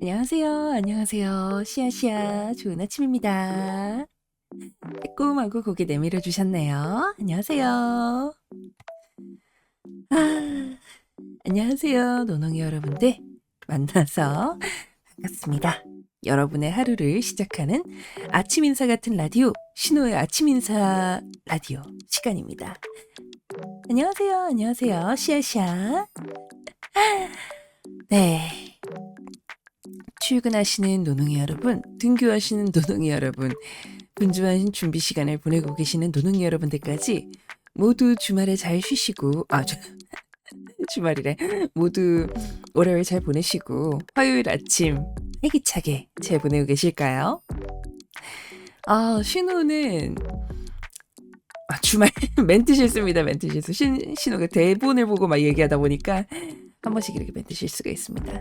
안녕하세요. 안녕하세요. 시아시아 좋은 아침입니다. 빼꼼하고 고개 내밀어 주셨네요. 안녕하세요. 아, 안녕하세요. 노농이 여러분들 만나서 반갑습니다. 여러분의 하루를 시작하는 아침 인사 같은 라디오, 신호의 아침 인사 라디오 시간입니다. 안녕하세요. 안녕하세요. 시아시아. 네. 출근하시는 노농이 여러분, 등교하시는 노농이 여러분, 분주한 준비 시간을 보내고 계시는 노농이 여러분들까지 모두 주말에 잘 쉬시고, 주말이래. 모두 월요일 잘 보내시고, 화요일 아침 활기차게 잘 보내고 계실까요? 신호는, 주말, 멘트 실수입니다, 멘트 실수. 신호가 대본을 보고 막 얘기하다 보니까 한 번씩 이렇게 멘트 실수가 있습니다.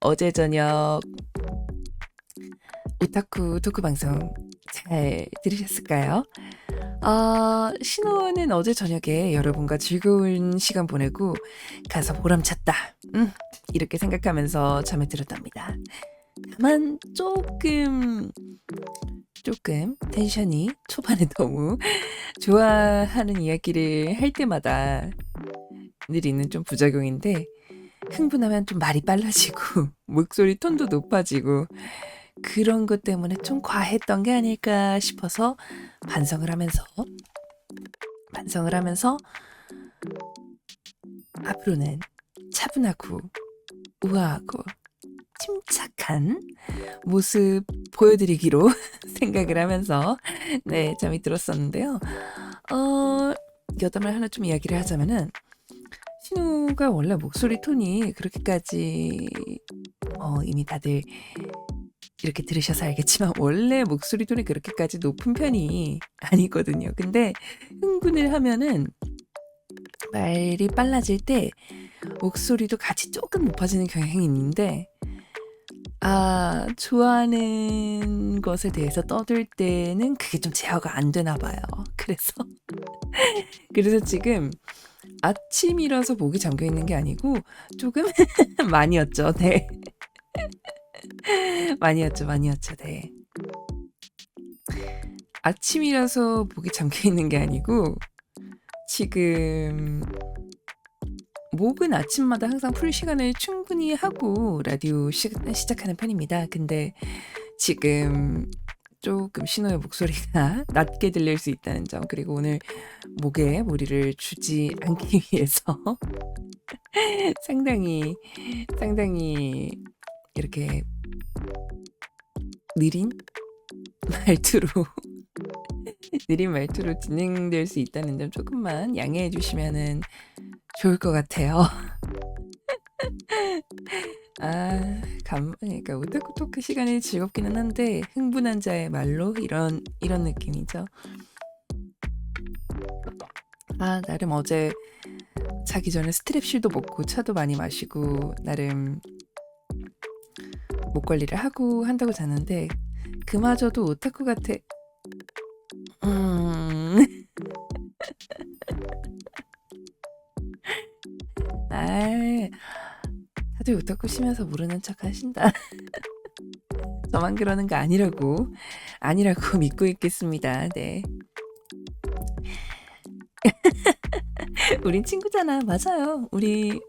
어제 저녁 오타쿠 토크 방송 잘 들으셨을까요? 신호는 어제 저녁에 여러분과 즐거운 시간 보내고 가서 보람찼다. 이렇게 생각하면서 잠에 들었답니다. 다만 조금 텐션이 초반에 너무 좋아하는 이야기를 할 때마다 늘 있는 좀 부작용인데 흥분하면 좀 말이 빨라지고 목소리 톤도 높아지고 그런 것 때문에 좀 과했던 게 아닐까 싶어서 반성을 하면서 앞으로는 차분하고 우아하고 침착한 모습 보여드리기로 생각을 하면서 네, 잠이 들었었는데요. 여담을 하나 좀 이야기를 하자면은 신우가 원래 목소리 톤이 그렇게까지 이미 다들 이렇게 들으셔서 알겠지만 원래 목소리 톤이 그렇게까지 높은 편이 아니거든요. 근데 흥분을 하면은 말이 빨라질 때 목소리도 같이 조금 높아지는 경향이 있는데 좋아하는 것에 대해서 떠들 때는 그게 좀 제어가 안 되나 봐요. 그래서 지금 아침이라서 목이 잠겨 있는 게 아니고 조금 많이였죠. 네. 많이였죠. 네. 아침이라서 목이 잠겨 있는 게 아니고 지금 목은 아침마다 항상 풀 시간을 충분히 하고 라디오 시작하는 편입니다. 근데 지금 조금 신호의 목소리가 낮게 들릴 수 있다는 점, 그리고 오늘 목에 무리를 주지 않기 위해서 상당히 이렇게 느린 말투로 진행될 수 있다는 점 조금만 양해해 주시면은 좋을 것 같아요. 그러니까 오타쿠 토크 시간이 즐겁기는 한데 흥분한 자의 말로 이런 느낌이죠. 나름 어제 자기 전에 스트랩실도 먹고 차도 많이 마시고 나름 목 관리를 하고 한다고 자는데 그마저도 오타쿠 같아. 다들 오타쿠 쉬면서 모르는 척 하신다. 저만 그러는 거 아니라고 믿고 있겠습니다. 네. 우린 친구잖아. 맞아요. 우리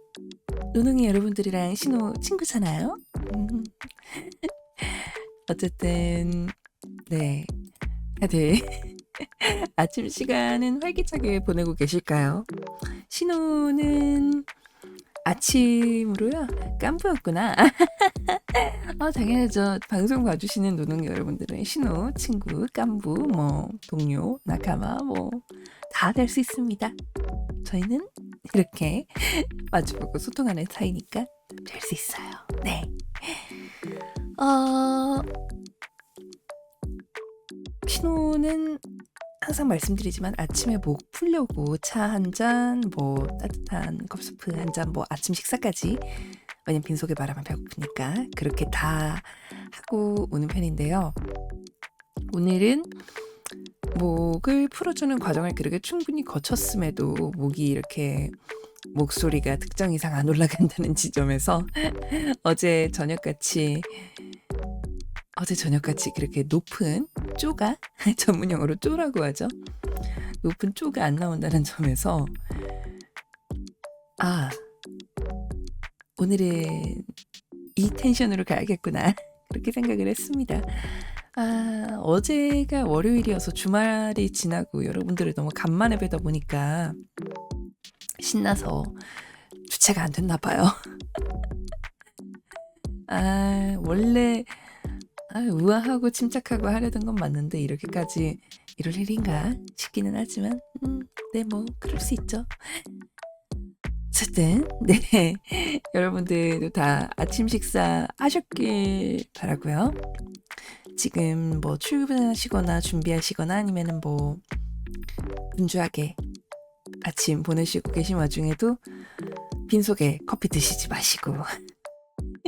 노능이 여러분들이랑 신호 친구잖아요. 어쨌든 네, 다들 아침 시간은 활기차게 보내고 계실까요? 신호는 아침으로요? 깐부였구나. 당연하죠. 방송 봐주시는 노농 여러분들은 신호, 친구, 깐부, 동료, 나카마 다 될 수 있습니다. 저희는 이렇게 마주보고 소통하는 사이니까 될 수 있어요. 네. 신호는 항상 말씀드리지만 아침에 목 풀려고 차 한 잔, 따뜻한 컵스프 한 잔, 아침 식사까지, 왜냐면 빈속에 말하면 배고프니까 그렇게 다 하고 오는 편인데요. 오늘은 목을 풀어주는 과정을 그렇게 충분히 거쳤음에도 목이 이렇게 목소리가 특정 이상 안 올라간다는 지점에서 어제 저녁같이 그렇게 높은 쪼가 전문 용어로 쪼라고 하죠. 높은 쪼가 안 나온다는 점에서 아, 오늘은 이 텐션으로 가야겠구나. 그렇게 생각을 했습니다. 어제가 월요일이어서 주말이 지나고 여러분들을 너무 간만에 뵈다 보니까 신나서 주체가 안 됐나 봐요. 원래 우아하고 침착하고 하려던 건 맞는데 이렇게까지 이럴 일인가 싶기는 하지만 네, 뭐 그럴 수 있죠. 어쨌든 네, 여러분들도 다 아침 식사 하셨길 바라고요. 지금 뭐 출근하시거나 준비하시거나 아니면은 뭐 분주하게 아침 보내시고 계신 와중에도 빈속에 커피 드시지 마시고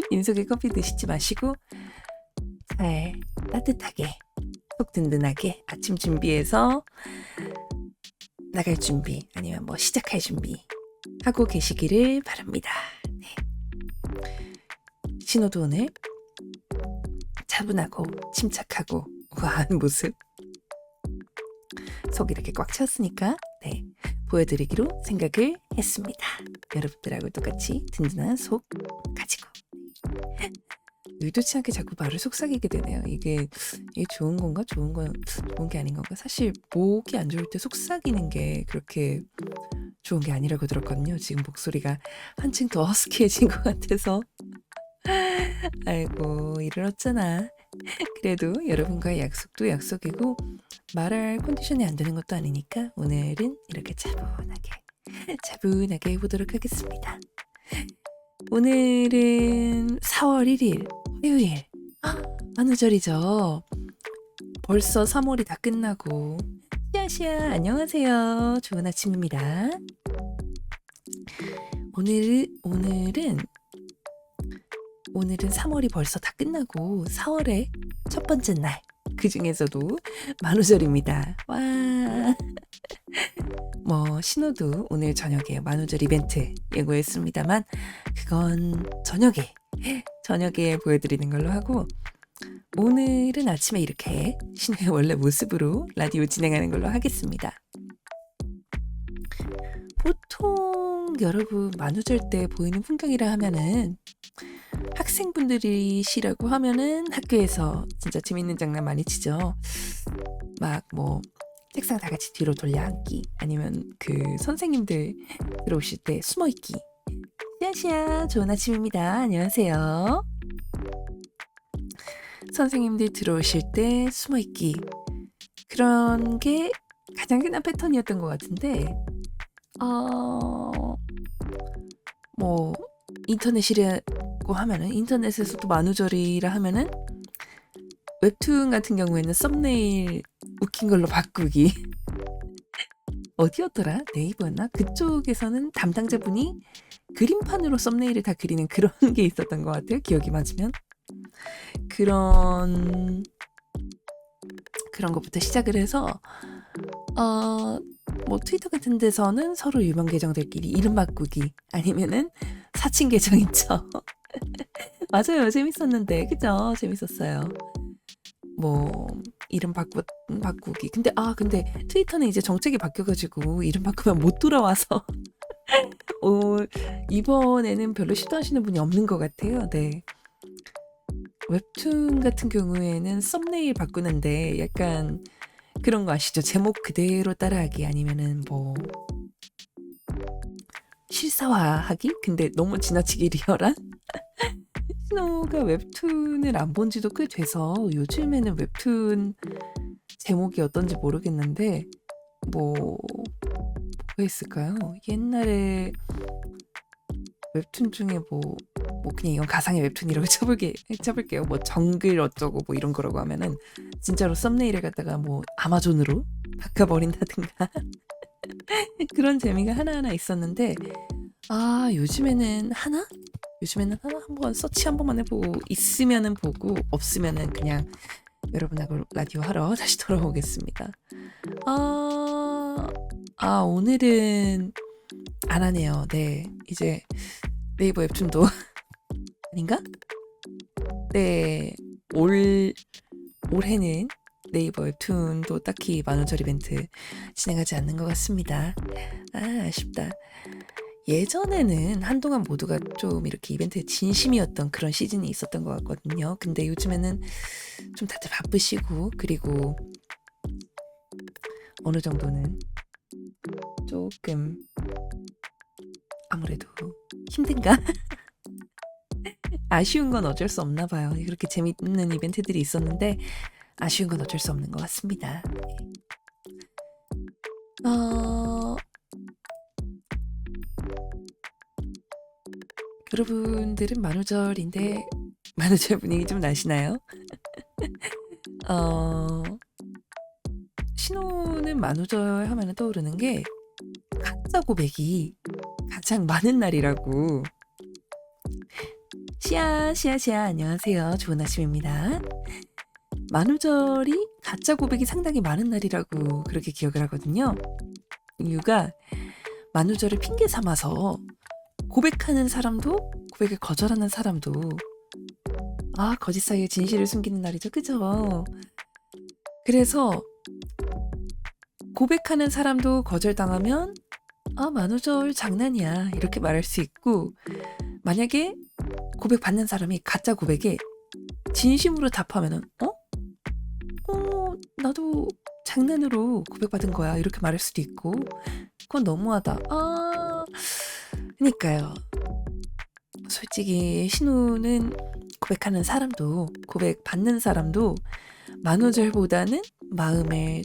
빈속에 커피 드시지 마시고 잘 따뜻하게 속 든든하게 아침 준비해서 나갈 준비 아니면 뭐 시작할 준비 하고 계시기를 바랍니다. 네. 신호도 오늘 차분하고 침착하고 우아한 모습 속 이렇게 꽉 찼으니까 네, 보여드리기로 생각을 했습니다. 여러분들하고 똑같이 든든한 속 가지고 의도치 않게 자꾸 말을 속삭이게 되네요. 이게 좋은 건가? 좋은 게 아닌 건가? 사실 목이 안 좋을 때 속삭이는 게 그렇게 좋은 게 아니라고 들었거든요. 지금 목소리가 한층 더 허스키해진 것 같아서 아이고 일을 어쩌나. 그래도 여러분과의 약속도 약속이고 말할 컨디션이 안 되는 것도 아니니까 오늘은 이렇게 차분하게 해보도록 하겠습니다. 오늘은 4월 1일 화요일 만우절이죠. 벌써 3월이 다 끝나고 시아시아 안녕하세요. 좋은 아침입니다. 오늘은 3월이 벌써 다 끝나고 4월의 첫 번째 날 그 중에서도 만우절입니다. 와. 뭐 신호도 오늘 저녁에 만우절 이벤트 예고했습니다만 그건 저녁에 보여드리는 걸로 하고 오늘은 아침에 이렇게 신호의 원래 모습으로 라디오 진행하는 걸로 하겠습니다. 보통 여러분 만우절 때 보이는 풍경이라 하면은 학생분들이시라고 하면은 학교에서 진짜 재밌는 장난 많이 치죠. 막 뭐 책상 다 같이 뒤로 돌려 앉기 아니면 그 선생님들 들어오실 때 숨어 있기. 시아시아 좋은 아침입니다. 안녕하세요. 선생님들 들어오실 때 숨어 있기. 그런 게 가장 흔한 패턴이었던 것 같은데 뭐 인터넷이라고 하면은 인터넷에서도 만우절이라 하면은 웹툰 같은 경우에는 썸네일 웃긴 걸로 바꾸기 어디였더라? 네이버였나? 그쪽에서는 담당자분이 그림판으로 썸네일을 다 그리는 그런 게 있었던 것 같아요. 기억이 맞으면 그런 것부터 시작을 해서 뭐 트위터 같은 데서는 서로 유명 계정들끼리 이름 바꾸기 아니면은 사칭 계정 있죠. 맞아요. 재밌었는데 그죠? 재밌었어요. 뭐 이름 바꾸기. 근데 트위터는 이제 정책이 바뀌어가지고 이름 바꾸면 못 돌아와서 이번에는 별로 시도하시는 분이 없는 것 같아요. 네. 웹툰 같은 경우에는 썸네일 바꾸는데 약간 그런 거 아시죠? 제목 그대로 따라하기 아니면은 뭐 실사화하기? 근데 너무 지나치게 리얼한? 신호가 웹툰을 안 본 지도 꽤 돼서 요즘에는 웹툰 제목이 어떤지 모르겠는데 뭐가 있을까요? 옛날에 웹툰 중에 뭐 그냥 이건 가상의 웹툰이라고 쳐볼게요. 뭐 정글 어쩌고 뭐 이런 거라고 하면은 진짜로 썸네일을 갖다가 뭐 아마존으로 바꿔버린다든가 그런 재미가 하나하나 있었는데 요즘에는 하나 한번 서치 한 번만 해보고 있으면은 보고 없으면은 그냥 여러분하고 라디오 하러 다시 돌아오겠습니다. 오늘은 안 하네요. 네. 이제 네이버 웹툰도 아닌가? 네. 올해는 네이버 웹툰도 딱히 만우절 이벤트 진행하지 않는 것 같습니다. 아, 아쉽다. 예전에는 한동안 모두가 좀 이렇게 이벤트에 진심이었던 그런 시즌이 있었던 것 같거든요. 근데 요즘에는 좀 다들 바쁘시고, 그리고 어느 정도는 조금 아무래도 힘든가? 아쉬운 건 어쩔 수 없나 봐요. 그렇게 재밌는 이벤트들이 있었는데 아쉬운 건 어쩔 수 없는 것 같습니다. 어, 여러분들은 만우절인데 만우절 분위기 좀 나시나요? 신호는 만우절 하면 떠오르는 게 가짜 고백이 가장 많은 날이라고. 시아 안녕하세요. 좋은 아침입니다. 만우절이 가짜 고백이 상당히 많은 날이라고 그렇게 기억을 하거든요. 이유가 만우절을 핑계 삼아서 고백하는 사람도 고백을 거절하는 사람도 거짓 사이에 진실을 숨기는 날이죠. 그죠? 그래서 고백하는 사람도 거절당하면 만우절 장난이야 이렇게 말할 수 있고, 만약에 고백받는 사람이 가짜 고백에 진심으로 답하면은 나도 장난으로 고백받은 거야 이렇게 말할 수도 있고, 그건 너무하다. 그러니까요. 솔직히 신우는 고백하는 사람도 고백받는 사람도 만우절보다는 마음을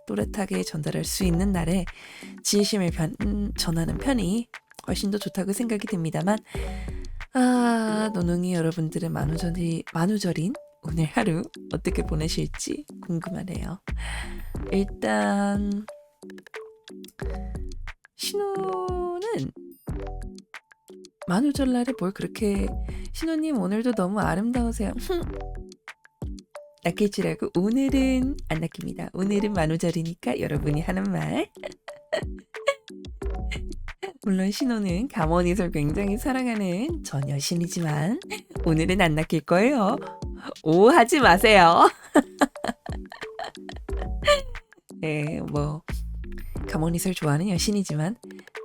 또렷하게 전달할 수 있는 날에 진심을 전하는 편이 훨씬 더 좋다고 생각이 듭니다만, 노능이 여러분들은 만우절인 오늘 하루 어떻게 보내실지 궁금하네요. 일단 신우는 만우절날에 뭘 그렇게, 신우님 오늘도 너무 아름다우세요. 낚일 줄 알고 오늘은 안 낚입니다. 오늘은 만우절이니까 여러분이 하는 말. 물론 신호는 감원이설 굉장히 사랑하는 전 여신이지만 오늘은 안 낚일 거예요. 오 하지 마세요. 네, 뭐 감원이설 좋아하는 여신이지만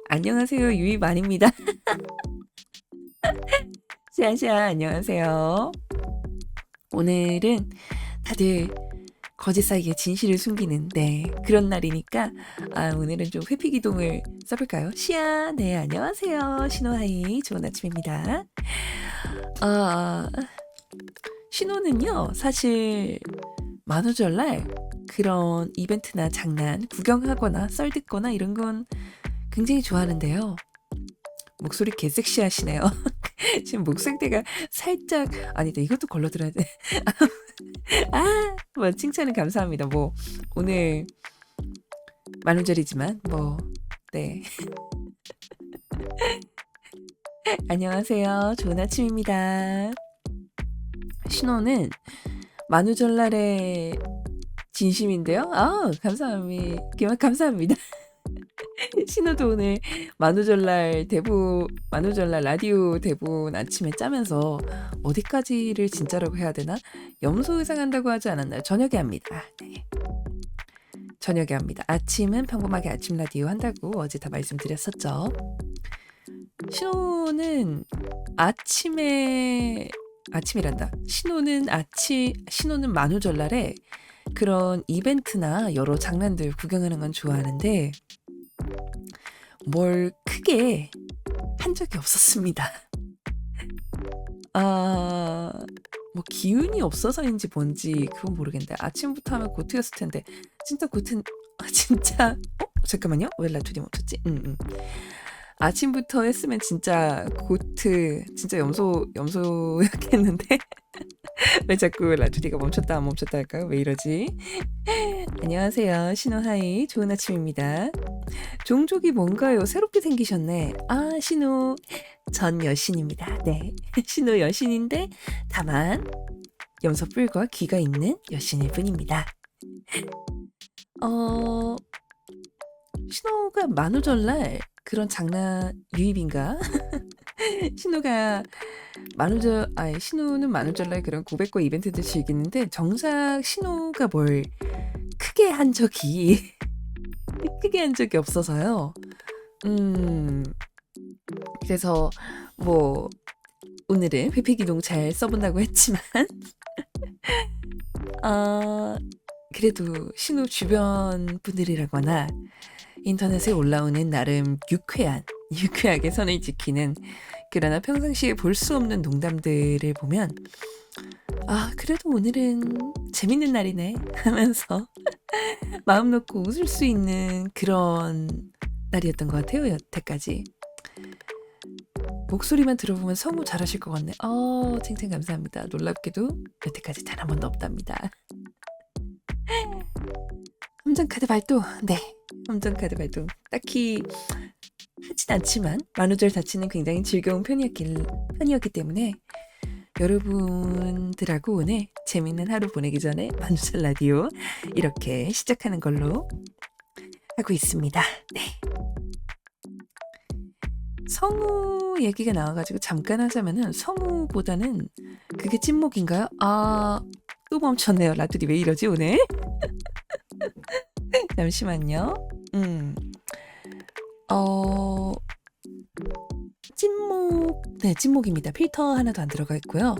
안녕하세요, 유이만입니다. 샤샤 안녕하세요. 오늘은 다들 거짓 사이에 진실을 숨기는 그런 날이니까 오늘은 좀 회피 기동을 써볼까요? 시아 네 안녕하세요. 신호하이 좋은 아침입니다. 신호는요 사실 만우절날 그런 이벤트나 장난 구경하거나 썰듣거나 이런 건 굉장히 좋아하는데요. 목소리 개섹시하시네요. 지금 목소리가 살짝 아니다 이것도 걸러들어야 돼. 뭐 칭찬은 감사합니다. 뭐 오늘 만우절이지만 네. 안녕하세요. 좋은 아침입니다. 신호는 만우절날의 진심인데요. 감사합니다. 신호도 오늘 만우절날 라디오 대본 아침에 짜면서 어디까지를 진짜라고 해야 되나? 염소 의상 한다고 하지 않았나요? 저녁에 합니다. 네. 저녁에 합니다. 아침은 평범하게 아침 라디오 한다고 어제 다 말씀드렸었죠. 신호는 신호는 만우절날에 그런 이벤트나 여러 장난들 구경하는 건 좋아하는데 뭘 크게 한 적이 없었습니다. 뭐 기운이 없어서인지 뭔지 그건 모르겠는데 아침부터 하면 고트였을 텐데 진짜 잠깐만요. 왜 라투리 멈췄지? 아침부터 했으면 진짜 고트 진짜 염소였겠는데 왜 자꾸 라투리가 멈췄다 안 멈췄다 할까요? 왜 이러지? 안녕하세요. 신호하이 좋은 아침입니다. 종족이 뭔가요? 새롭게 생기셨네. 신호 전 여신입니다. 네. 신호 여신인데 다만 염소뿔과 귀가 있는 여신일 뿐입니다. 신호가 만우절날 그런 장난 유입인가? 신우가 만우절 아니 신우는 만우절날 그런 고백과 이벤트들 즐기는데 정작 신우가 뭘 크게 한 적이 크게 한 적이 없어서요. 음. 그래서 뭐 오늘은 회피 기동 잘 써본다고 했지만 그래도 신우 주변 분들이라거나 인터넷에 올라오는 나름 유쾌하게 선을 지키는 그러나 평상시에 볼 수 없는 농담들을 보면 그래도 오늘은 재밌는 날이네 하면서 마음 놓고 웃을 수 있는 그런 날이었던 것 같아요, 여태까지. 목소리만 들어보면 성우 잘하실 것 같네. 칭찬 감사합니다. 놀랍게도 여태까지 단 한 번도 없답니다. 함정카드 발동. 네, 함정카드 발동. 딱히 하진 않지만 만우절 자체는 굉장히 즐거운 편이었기 때문에 여러분들하고 오늘 재밌는 하루 보내기 전에 만우절 라디오 이렇게 시작하는 걸로 하고 있습니다. 네. 성우 얘기가 나와가지고 잠깐 하자면은 성우보다는 그게 찐목인가요? 또 멈췄네요. 라뚜디 왜 이러지 오늘? 잠시만요. 찐목입니다. 필터 하나도 안 들어가 있고요.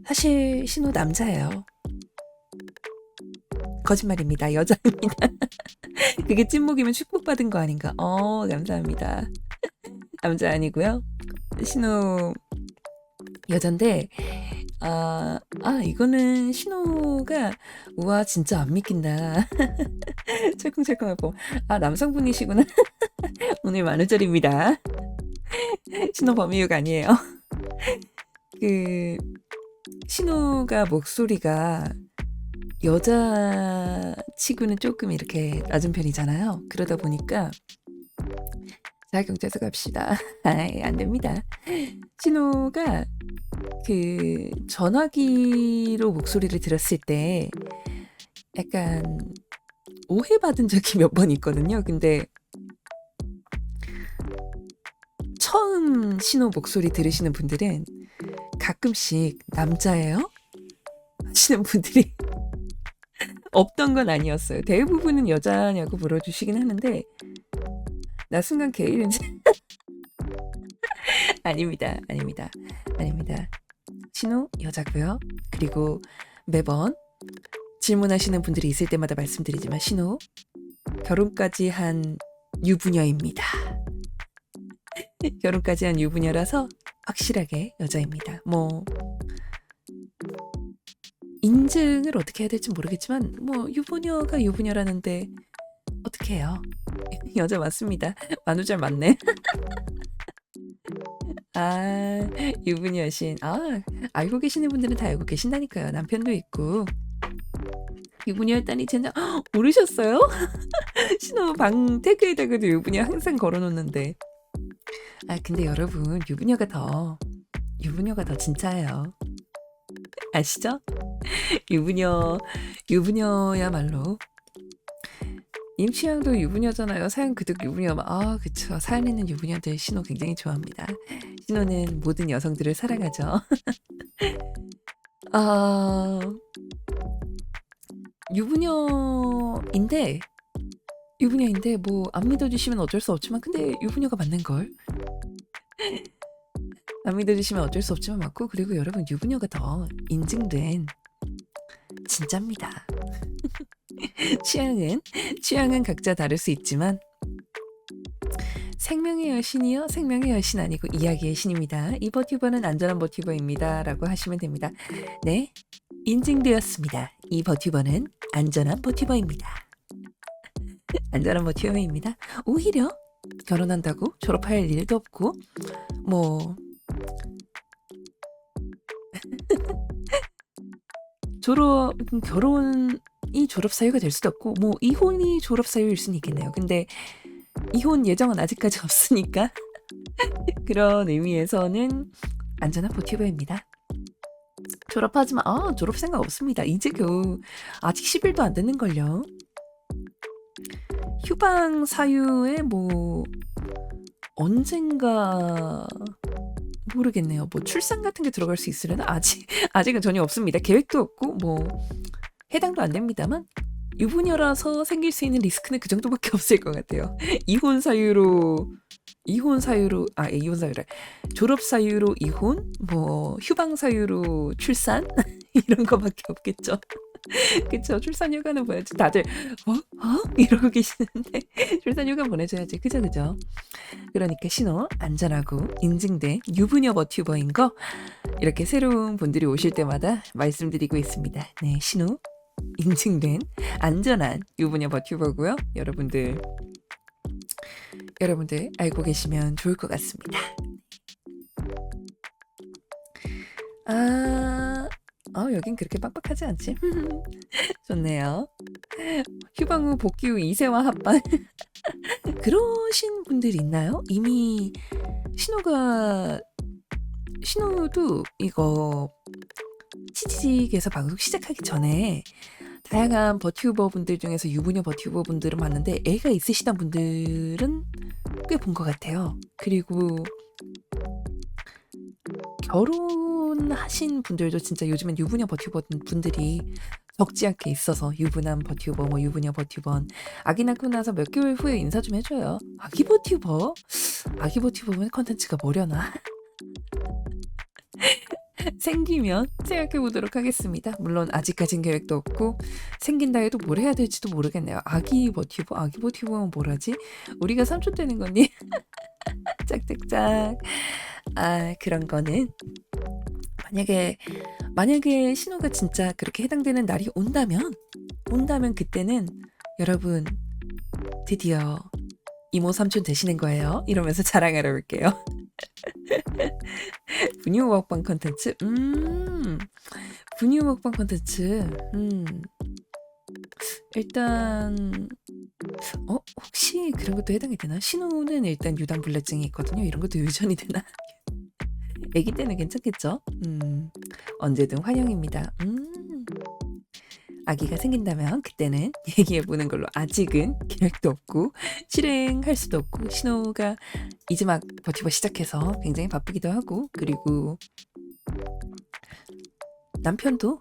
사실 신우 남자예요. 거짓말입니다. 여자입니다. 그게 찐목이면 축복받은 거 아닌가? 감사합니다. 남자 아니고요. 신우 여잔데 이거는 신우가 우와 진짜 안 믿긴다. 철컹철컹하고 남성분이시구나. 오늘 만우절입니다. 신우 범이유가 아니에요. 신우가 목소리가 여자 치고는 조금 이렇게 낮은 편이잖아요. 그러다 보니까 자 경찰서 갑시다. 안 됩니다. 신우가 전화기로 목소리를 들었을 때 약간 오해받은 적이 몇 번 있거든요. 근데 처음 신우 목소리 들으시는 분들은 가끔씩 남자예요? 하시는 분들이 없던 건 아니었어요. 대부분은 여자냐고 물어주시긴 하는데 나 순간 게이른지 아닙니다. 신우 여자고요. 그리고 매번 질문하시는 분들이 있을 때마다 말씀드리지만 신우 결혼까지 한 유부녀입니다. 결혼까지 한 유부녀라서 확실하게 여자입니다. 인증을 어떻게 해야 될지 모르겠지만 유부녀가 유부녀라는데 어떻게 해요? 여자 맞습니다. 만우절 맞네. 유부녀신. 알고 계시는 분들은 다 알고 계신다니까요. 남편도 있고. 유부녀였다니 진짜 모르셨어요? 신호 방 태그에다가도 유부녀 항상 걸어놓는데. 근데 여러분 유부녀가 더 진짜예요. 아시죠? 유부녀야말로 임취향도 유부녀잖아요. 사연 그득 유부녀. 그쵸. 사연 있는 유부녀들 신호 굉장히 좋아합니다. 신호는 모든 여성들을 사랑하죠. 유부녀인데 안 믿어주시면 어쩔 수 없지만 근데 유부녀가 맞는 걸. 안 믿어주시면 어쩔 수 없지만 맞고 그리고 여러분 유부녀가 더 인증된 진짜입니다. 취향은 각자 다를 수 있지만 생명의 여신이요? 생명의 여신 아니고 이야기의 신입니다. 이 버튜버는 안전한 버튜버입니다. 라고 하시면 됩니다. 네, 인증되었습니다. 이 버튜버는 안전한 버튜버입니다. 안전한 버튜버입니다. 오히려 결혼한다고 졸업할 일도 없고 결혼이 졸업 사유가 될 수도 없고 이혼이 졸업 사유일 수는 있겠네요. 근데 이혼 예정은 아직까지 없으니까 그런 의미에서는 안전한 버튜버입니다. 졸업하지만 졸업 생각 없습니다. 이제 겨우 아직 10일도 안 됐는걸요. 휴방 사유에 뭐 언젠가 모르겠네요. 뭐 출산 같은 게 들어갈 수 있으려나? 아직은 전혀 없습니다. 계획도 없고 뭐 해당도 안 됩니다만 유부녀라서 생길 수 있는 리스크는 그 정도밖에 없을 것 같아요. 이혼 사유로 졸업 사유로 이혼, 뭐 휴방 사유로 출산 이런 거밖에 없겠죠. 그쵸? 출산 휴가는 보내지. 다들 이러고 계시는데 출산 휴가 보내줘야지. 그죠? 그러니까 신호 안전하고 인증된 유부녀 버튜버인 거 이렇게 새로운 분들이 오실 때마다 말씀드리고 있습니다. 네, 신호 인증된 안전한 유부녀 버튜버고요. 여러분들 알고 계시면 좋을 것 같습니다. 여긴 그렇게 빡빡하지 않지? 좋네요. 휴방 후 복귀 후 이세와 합방. 그러신 분들이 있나요? 이미 신호도 이거 치치직에서 방송 시작하기 전에 다양한 버튜버 분들 중에서 유부녀 버튜버 분들은 봤는데 애가 있으시던 분들은 꽤 본 것 같아요. 그리고 결혼하신 분들도 진짜 요즘엔 유부녀 버튜버 분들이 적지 않게 있어서 유부남 버튜버, 뭐 유부녀 버튜버 아기 낳고 나서 몇 개월 후에 인사 좀 해줘요. 아기 버튜버면 컨텐츠가 뭐려나? 생기면 생각해보도록 하겠습니다. 물론 아직까진 계획도 없고 생긴다 해도 뭘 해야 될지도 모르겠네요. 아기 버튜버면 뭘 하지? 우리가 삼촌 되는 거니? 짝짝짝. 그런 거는 만약에 신호가 진짜 그렇게 해당되는 날이 온다면 그때는 여러분 드디어 이모 삼촌 되시는 거예요. 이러면서 자랑하러 올게요. 분유 먹방 컨텐츠? 분유 먹방 컨텐츠. 일단 혹시 그런 것도 해당이 되나? 신호는 일단 유당불내증이 있거든요. 이런 것도 유전이 되나? 아기 때는 괜찮겠죠? 언제든 환영입니다. 아기가 생긴다면 그때는 얘기해보는 걸로. 아직은 계획도 없고 실행할 수도 없고 신호가 이제 막 버티버 시작해서 굉장히 바쁘기도 하고 그리고 남편도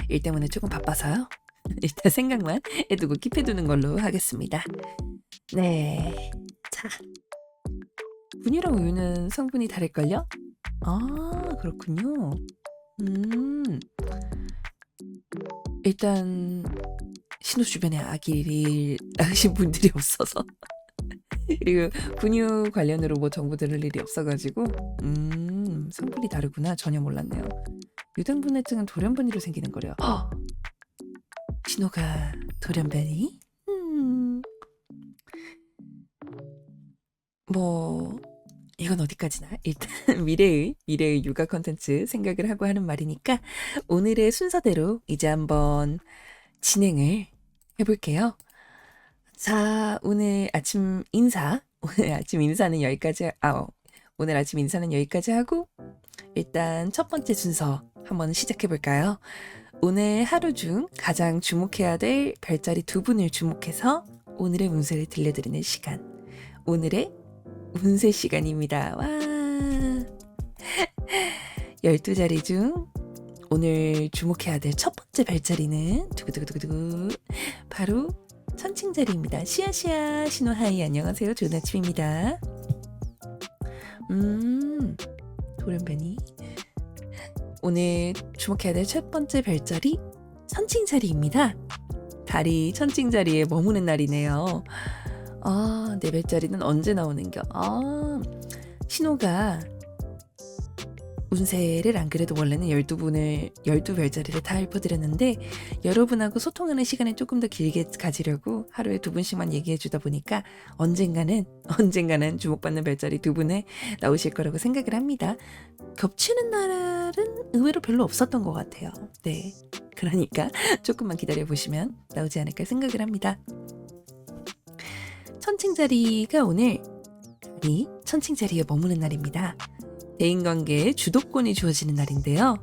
일 때문에 조금 바빠서요. 일단 생각만 해두고 킵해두는 걸로 하겠습니다. 네, 자, 분유랑 우유는 성분이 다를걸요? 그렇군요. 일단 신호 주변에 아기를 낳으신 분들이 없어서 그리고 분유 관련으로 뭐 정보 들을 일이 없어가지고 성분이 다르구나. 전혀 몰랐네요. 유당불내증은 돌연변이로 생기는 거래요. 신호가 돌연변이? 뭐 이건 어디까지나 일단 미래의 육아 컨텐츠 생각을 하고 하는 말이니까 오늘의 순서대로 이제 한번 진행을 해볼게요. 자, 오늘 아침 인사는 여기까지. 오늘 아침 인사는 여기까지 하고 일단 첫 번째 순서 한번 시작해 볼까요? 오늘 하루 중 가장 주목해야 될 별자리 두 분을 주목해서 오늘의 운세를 들려드리는 시간. 오늘의 운세 시간입니다. 와. 12자리 중 오늘 주목해야 될 첫 번째 별자리는 두구두구두구두구 바로 천칭자리입니다. 시아시아 신호하이 안녕하세요. 좋은 아침입니다. 돌연변이. 오늘 주목해야 될 첫 번째 별자리 천칭자리입니다. 달이 천칭자리에 머무는 날이네요. 내 별자리는 언제 나오는겨? 신호가 운세를 안 그래도 원래는 12별자리를 다 읊어드렸는데 여러분하고 소통하는 시간을 조금 더 길게 가지려고 하루에 2분씩만 얘기해 주다 보니까 언젠가는 주목받는 별자리 2분에 나오실 거라고 생각을 합니다. 겹치는 날은 의외로 별로 없었던 것 같아요. 네, 그러니까 조금만 기다려보시면 나오지 않을까 생각을 합니다. 천칭자리가 오늘 달이 천칭자리에 머무는 날입니다. 대인관계에 주도권이 주어지는 날인데요.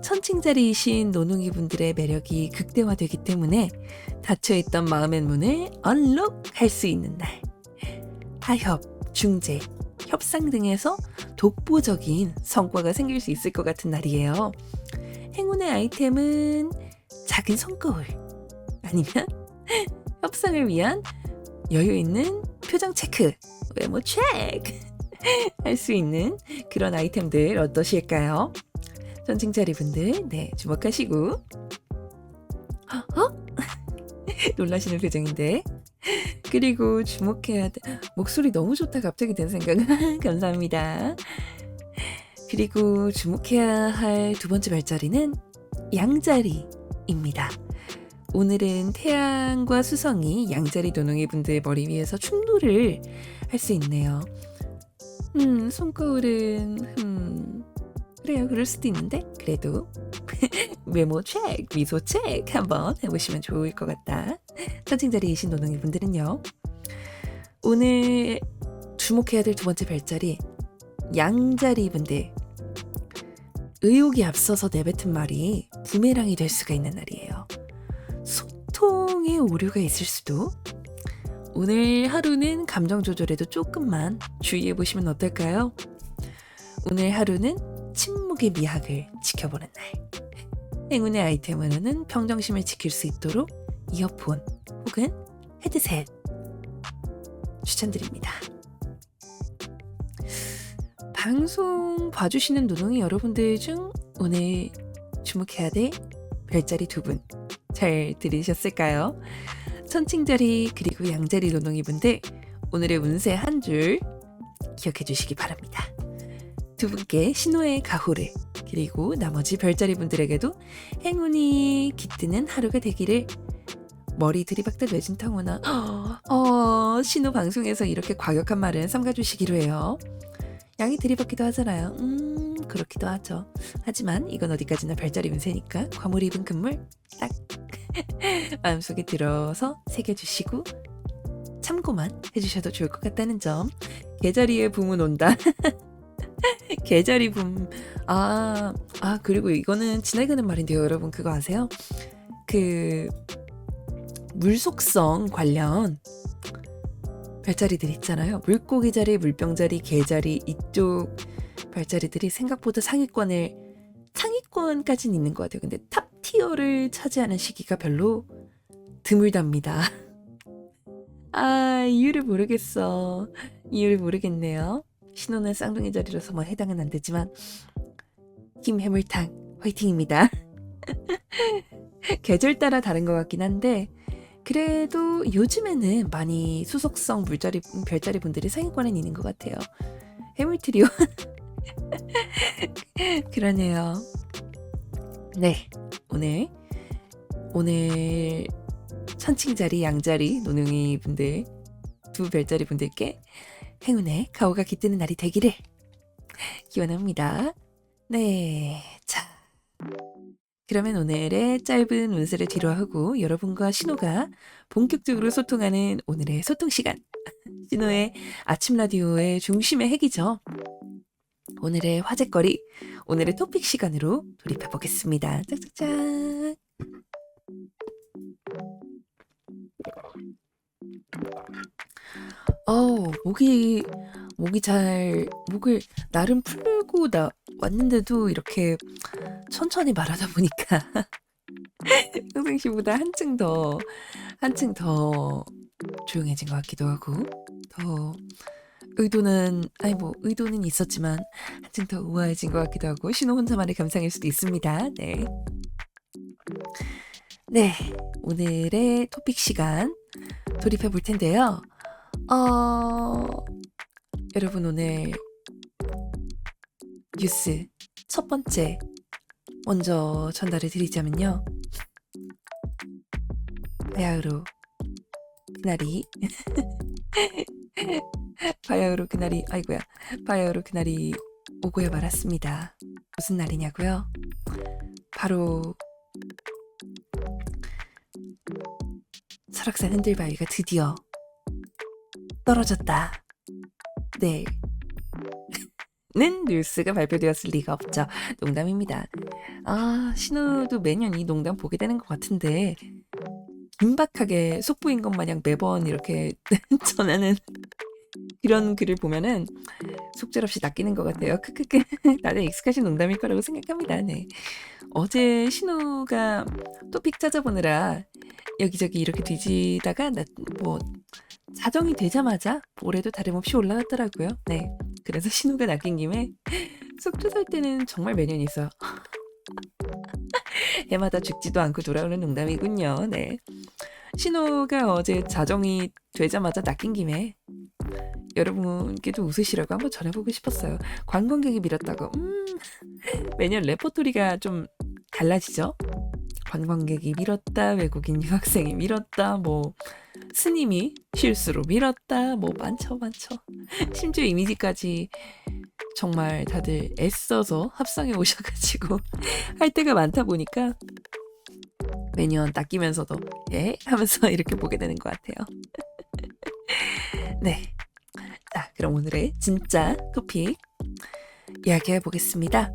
천칭자리이신 노농이 분들의 매력이 극대화되기 때문에 닫혀있던 마음의 문을 언록할 수 있는 날. 타협, 중재, 협상 등에서 독보적인 성과가 생길 수 있을 것 같은 날이에요. 행운의 아이템은 작은 손거울 아니면 협상을 위한 여유 있는 표정 체크, 외모 체크 할 수 있는 그런 아이템들 어떠실까요? 천칭자리 분들, 네, 주목하시고. 놀라시는 표정인데. 그리고 주목해야 돼. 목소리 너무 좋다 갑자기 든 생각. 감사합니다. 그리고 주목해야 할 두 번째 별자리는 양자리입니다. 오늘은 태양과 수성이 양자리 노농이 분들 머리 위에서 충돌을 할 수 있네요. 손거울은 그래요, 그럴 수도 있는데 그래도 외모 체크, 미소 체크 한번 해보시면 좋을 것 같다. 천칭자리이신 노농이 분들은요, 오늘 주목해야 될 두 번째 별자리 양자리 분들, 의욕이 앞서서 내뱉은 말이 부메랑이 될 수가 있는 날이에요. 소통에 오류가 있을 수도. 오늘 하루는 감정 조절에도 조금만 주의해 보시면 어떨까요? 오늘 하루는 침묵의 미학을 지켜보는 날. 행운의 아이템으로는 평정심을 지킬 수 있도록 이어폰 혹은 헤드셋 추천드립니다. 방송 봐주시는 노동이 여러분들 중 오늘 주목해야 될 별자리 두 분 잘 들으셨을까요? 천칭자리 그리고 양자리 노동이 분들, 오늘의 운세 한 줄 기억해 주시기 바랍니다. 두 분께 신호의 가호를, 그리고 나머지 별자리 분들에게도 행운이 깃드는 하루가 되기를. 머리 들이박다 뇌진탕오나 신호 방송에서 이렇게 과격한 말은 삼가주시기로 해요. 양이 들이박기도 하잖아요. 그렇기도 하죠. 하지만 이건 어디까지나 별자리 운세니까 과몰 입은 금물 딱 마음속에 들어서 새겨주시고 참고만 해주셔도 좋을 것 같다는 점. 계자리에 붐은 온다. 계자리 붐. 그리고 이거는 지나가는 말인데요, 여러분 그거 아세요? 그 물속성 관련 별자리들 있잖아요. 물고기 자리, 물병 자리, 개 자리, 이쪽 별자리들이 생각보다 상위권까지는 있는 것 같아요. 근데 탑 티어를 차지하는 시기가 별로 드물답니다. 이유를 모르겠어. 이유를 모르겠네요. 신호는 쌍둥이 자리라서 뭐 해당은 안 되지만 힘 해물탕 화이팅입니다. 계절 따라 다른 것 같긴 한데 그래도 요즘에는 많이 수속성 별자리 분들이 상위권에 있는 것 같아요. 해물트리오. 그러네요. 네, 오늘 천칭자리, 양자리, 노능이 분들 두 별자리 분들께 행운의 가호가 깃드는 날이 되기를 기원합니다. 네, 자, 그러면 오늘의 짧은 운세를 뒤로 하고 여러분과 신호가 본격적으로 소통하는 오늘의 소통 시간. 신호의 아침 라디오의 중심의 핵이죠. 오늘의 화제거리, 오늘의 토픽 시간으로 돌입해 보겠습니다. 짝짝짝. 목을 나름 풀고 왔는데도 이렇게 천천히 말하다 보니까 평상시보다 한층 더 조용해진 것 같기도 하고, 더 의도는 있었지만 한층 더 우아해진 것 같기도 하고, 신호 혼자만의 감상일 수도 있습니다. 네, 오늘의 토픽 시간 돌입해 볼 텐데요. 여러분 오늘 뉴스 첫 번째 먼저 전달을 드리자면요. 바야흐로 그날이 오고야 말았습니다. 무슨 날이냐고요? 바로 설악산 흔들바위가 드디어 떨어졌다. 네. 뉴스가 발표되었을 리가 없죠. 농담입니다. 아, 신우도 매년 이 농담 보게 되는 것 같은데 긴박하게 속보인 것 마냥 매번 이렇게 전하는 그런 글을 보면은 속절없이 낚이는 것 같아요. 크크크. 다들 익숙하신 농담일 거라고 생각합니다. 네. 어제 신우가 토픽 찾아보느라 여기저기 이렇게 뒤지다가 뭐 자정이 되자마자 올해도 다름없이 올라갔더라고요. 네. 그래서 신우가 낚인 김에 속초 살 때는 정말 매년 있어요. 해마다 죽지도 않고 돌아오는 농담이군요. 네. 신우가 어제 자정이 되자마자 낚인 김에 여러분께도 웃으시라고 한번 전해보고 싶었어요. 관광객이 밀었다고. 매년 레퍼토리가 좀 달라지죠. 관광객이 밀었다, 외국인 유학생이 밀었다, 뭐 스님이 실수로 밀었다, 뭐 많죠. 심지어 이미지까지 정말 다들 애써서 합성해 오셔가지고 할 때가 많다 보니까 매년 낚이면서도 하면서 이렇게 보게 되는 것 같아요. 네. 자, 그럼 오늘의 진짜 토픽 이야기해 보겠습니다.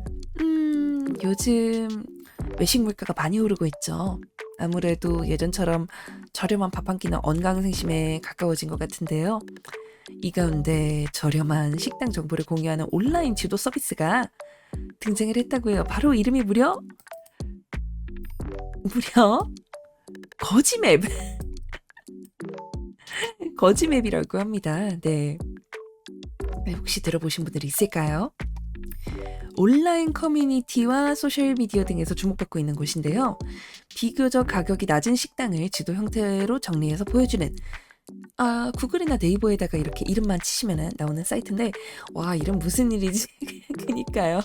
요즘 외식 물가가 많이 오르고 있죠. 아무래도 예전처럼 저렴한 밥 한 끼는 언강생심에 가까워진 것 같은데요. 이 가운데 저렴한 식당 정보를 공유하는 온라인 지도 서비스가 등장을 했다고요. 바로 이름이 무려 거지맵. 거지맵이라고 합니다. 네. 혹시 들어보신 분들이 있을까요? 온라인 커뮤니티와 소셜미디어 등에서 주목받고 있는 곳인데요. 비교적 가격이 낮은 식당을 지도 형태로 정리해서 보여주는 구글이나 네이버에다가 이렇게 이름만 치시면 나오는 사이트인데 와, 이름 무슨 일이지? 그니까요.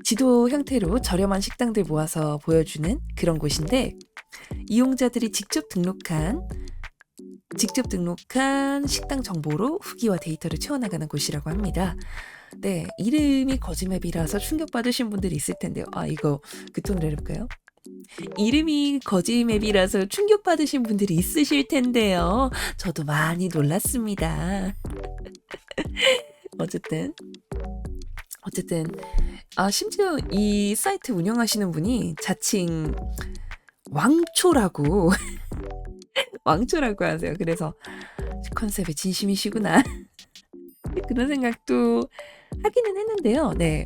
지도 형태로 저렴한 식당들 모아서 보여주는 그런 곳인데 이용자들이 직접 등록한 식당 정보로 후기와 데이터를 채워나가는 곳이라고 합니다. 네, 이름이 거지맵이라서 충격받으신 분들이 있을 텐데요. 이거 그 톤으로 해볼까요? 이름이 거지맵이라서 충격받으신 분들이 있으실 텐데요. 저도 많이 놀랐습니다. 어쨌든 심지어 이 사이트 운영하시는 분이 자칭 왕초라고 하세요. 그래서 컨셉에 진심이시구나 그런 생각도 하기는 했는데요. 네,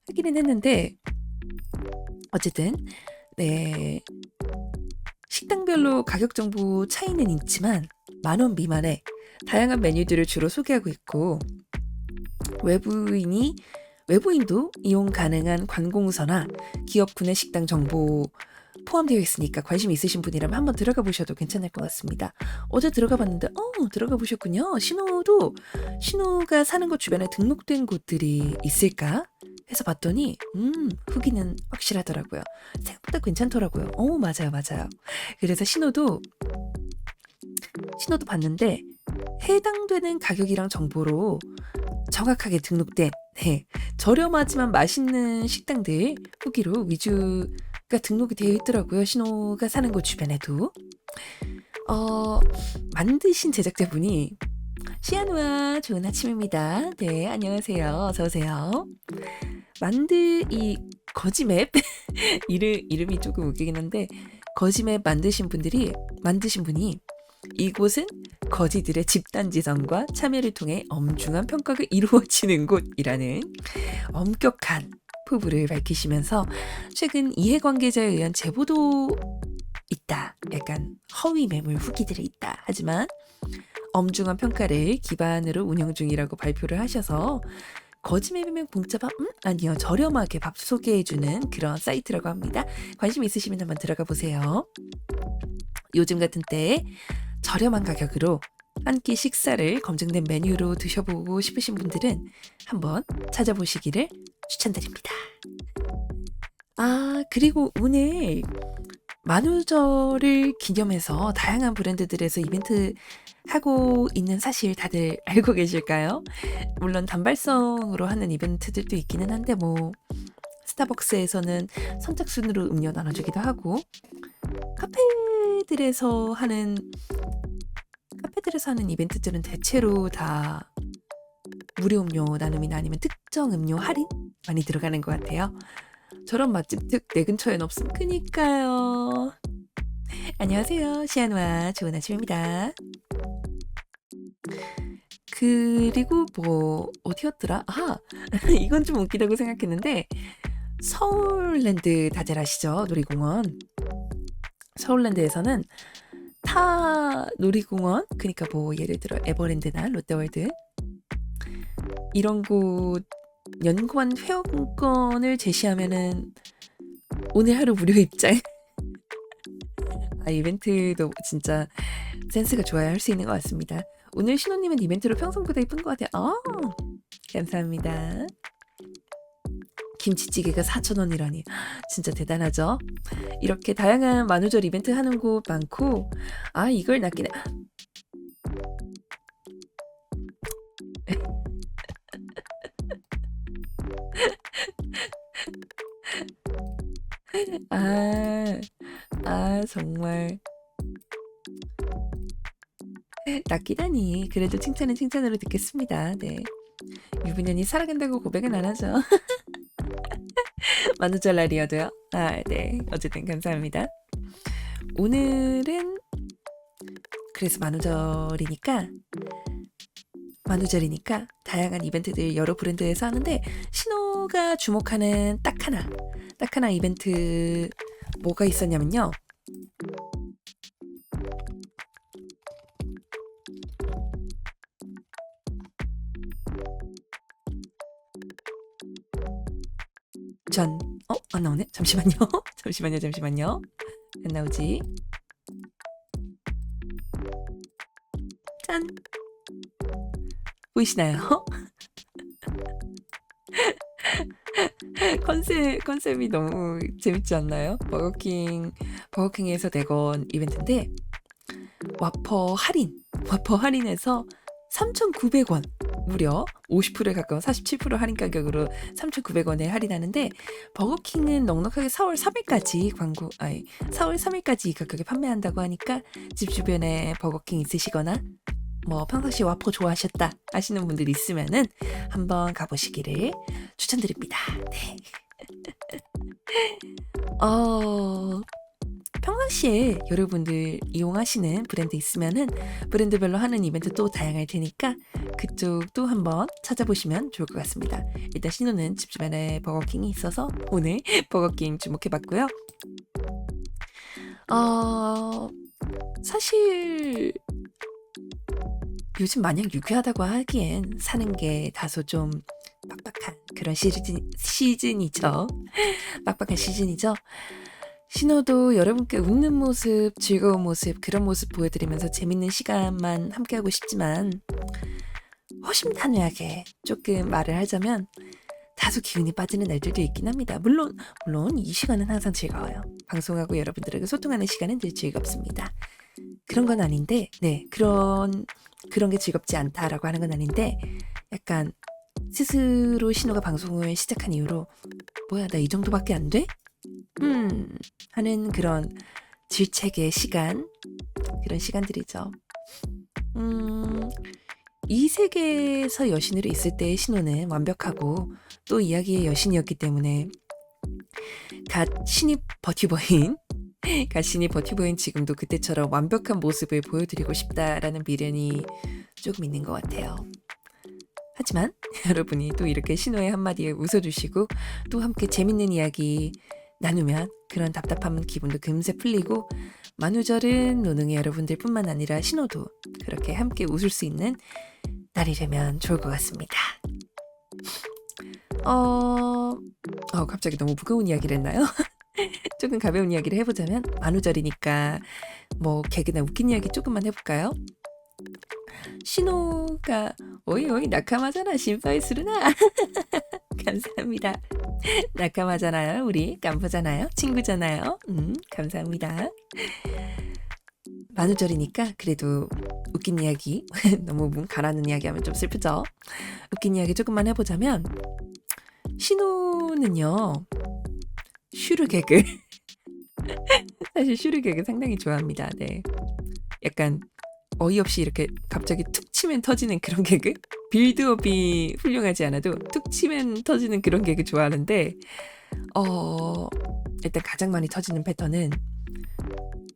하기는 했는데 어쨌든 네, 식당별로 가격 정보 차이는 있지만 10,000원 미만의 다양한 메뉴들을 주로 소개하고 있고 외부인도 이용 가능한 관공서나 기업 구내 식당 정보 포함되어 있으니까 관심 있으신 분이라면 한번 들어가 보셔도 괜찮을 것 같습니다. 어제 들어가 봤는데 들어가 보셨군요. 신우가 사는 곳 주변에 등록된 곳들이 있을까 해서 봤더니 후기는 확실하더라고요. 생각보다 괜찮더라고요. 맞아요. 그래서 신우도 봤는데 해당되는 가격이랑 정보로 정확하게 등록된 저렴하지만 맛있는 식당들 후기로 위주가 등록이 되어 있더라고요. 신우가 사는 곳 주변에도. 만드신 제작자분이 시아누아 좋은 아침입니다. 네, 안녕하세요. 어서오세요. 이 거지맵 이름이 조금 웃기긴 한데 거지맵 만드신 분이 이곳은 거지들의 집단지성과 참여를 통해 엄중한 평가가 이루어지는 곳이라는 엄격한 포부를 밝히시면서 최근 이해관계자에 의한 제보도 있다. 약간 허위 매물 후기들이 있다. 하지만 엄중한 평가를 기반으로 운영 중이라고 발표를 하셔서 거지맵이면 공짜밥? 아니요. 저렴하게 밥 소개해주는 그런 사이트라고 합니다. 관심 있으시면 한번 들어가 보세요. 요즘 같은 때에 저렴한 가격으로 한 끼 식사를 검증된 메뉴로 드셔보고 싶으신 분들은 한번 찾아보시기를 추천드립니다. 그리고 오늘 만우절을 기념해서 다양한 브랜드들에서 이벤트 하고 있는 사실 다들 알고 계실까요? 물론 단발성으로 하는 이벤트들도 있기는 한데 스타벅스에서는 선착순으로 음료 나눠주기도 하고 카페들에서 하는 이벤트들은 대체로 다 무료 음료 나눔이나 아니면 특정 음료 할인 많이 들어가는 것 같아요. 저런 맛집 특 내 근처엔 없음. 그니까요. 안녕하세요. 시안와 좋은 아침입니다. 그리고 뭐 어디였더라? 아 이건 좀 웃기다고 생각했는데 서울랜드 다들 아시죠? 놀이공원. 서울랜드에서는 타 놀이공원 그러니까 뭐 예를 들어 에버랜드나 롯데월드 이런 곳 연관 회원권을 제시하면은 오늘 하루 무료 입장. 이벤트도 진짜 센스가 좋아야 할 수 있는 것 같습니다. 오늘 신호님은 이벤트로 평소보다 이쁜 것 같아요. 감사합니다. 김치찌개가 4,000원이라니 진짜 대단하죠? 이렇게 다양한 만우절 이벤트 하는 곳 많고 이걸 낚이네. 정말 낚이다니. 그래도 칭찬은 칭찬으로 듣겠습니다. 네. 유부녀니 살아간다고 고백은 안 하죠. 만우절 날이어도요. 네. 어쨌든 감사합니다. 오늘은 그래서 만우절이니까 다양한 이벤트들 여러 브랜드에서 하는데 신호가 주목하는 딱 하나 이벤트 뭐가 있었냐면요. 안 나오네? 잠시만요. 잠시만요. 안 나오지? 짠! 보이시나요? 컨셉이 너무 재밌지 않나요? 버거킹에서 내건 이벤트인데 와퍼 할인해서 3,900원 무려 50%에 가까운 47% 할인 가격으로 3,900원에 할인하는데 버거킹은 넉넉하게 4월 3일까지 이 가격에 판매한다고 하니까 집 주변에 버거킹 있으시거나 뭐 평상시 와퍼 좋아하셨다 하시는 분들 있으면은 한번 가보시기를 추천드립니다. 네. 평상시에 여러분들 이용하시는 브랜드 있으면은 브랜드별로 하는 이벤트 또 다양할 테니까 그쪽도 한번 찾아보시면 좋을 것 같습니다. 일단 신호는 집 주변에 버거킹이 있어서 오늘 버거킹 주목해봤고요. 사실 요즘 마냥 유쾌하다고 하기엔 사는 게 다소 좀 빡빡한 그런 시즌이죠. 빡빡한 시즌이죠. 신호도 여러분께 웃는 모습, 즐거운 모습, 그런 모습 보여드리면서 재밌는 시간만 함께하고 싶지만 허심탄회하게 조금 말을 하자면 다소 기운이 빠지는 날들도 있긴 합니다. 물론 이 시간은 항상 즐거워요. 방송하고 여러분들에게 소통하는 시간은 늘 즐겁습니다. 그런 건 아닌데 그런 게 즐겁지 않다라고 하는 건 아닌데 약간 스스로 신호가 방송을 시작한 이후로 뭐야 나 이 정도밖에 안 돼? 하는 그런 질책의 시간 그런 시간들이죠. 이 세계에서 여신으로 있을 때의 신호는 완벽하고 또 이야기의 여신이었기 때문에 갓 신입 버튜버인 지금도 그때처럼 완벽한 모습을 보여드리고 싶다라는 미련이 조금 있는 것 같아요. 하지만 여러분이 또 이렇게 신호의 한마디에 웃어주시고 또 함께 재밌는 이야기 나누면 그런 답답한 기분도 금세 풀리고 만우절은 노능의 여러분들 뿐만 아니라 신호도 그렇게 함께 웃을 수 있는 날이 되면 좋을 것 같습니다. 갑자기 너무 무거운 이야기를 했나요? 조금 가벼운 이야기를 해보자면 만우절이니까 뭐 개그나 웃긴 이야기 조금만 해볼까요? 신호가 오이 나카마잖아 심파이스르나 감사합니다. 나카마잖아요. 우리 깜보잖아요. 친구잖아요. 감사합니다. 만우절이니까 그래도 웃긴 이야기 너무 문 가라는 이야기 하면 좀 슬프죠. 웃긴 이야기 조금만 해보자면 신호는요 슈르 개그 사실 슈르 개그 상당히 좋아합니다. 네, 약간 어이없이 이렇게 갑자기 툭 치면 터지는 그런 개그? 빌드업이 훌륭하지 않아도 툭 치면 터지는 그런 개그 좋아하는데 일단 가장 많이 터지는 패턴은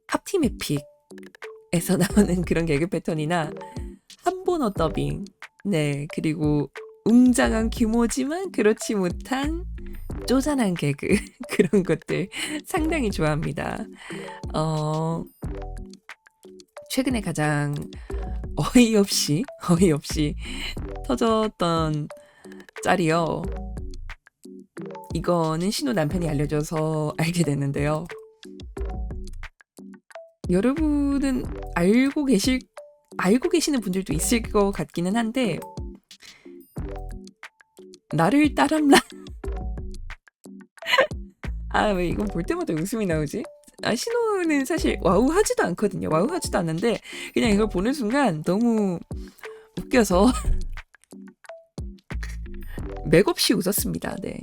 팝티메픽에서 나오는 그런 개그 패턴이나 한본어 더빙, 네, 그리고 웅장한 규모지만 그렇지 못한 쪼잔한 개그 그런 것들 상당히 좋아합니다. 최근에 가장 어이없이 터졌던 짤이요. 이거는 신우 남편이 알려줘서 알게 됐는데요. 여러분은 알고 계시는 분들도 있을 것 같기는 한데, 나를 따람라. 왜 이건 볼 때마다 웃음이 나오지? 신호는 사실 와우 하지도 않거든요. 와우 하지도 않는데 그냥 이걸 보는 순간 너무 웃겨서 맥없이 웃었습니다. 네.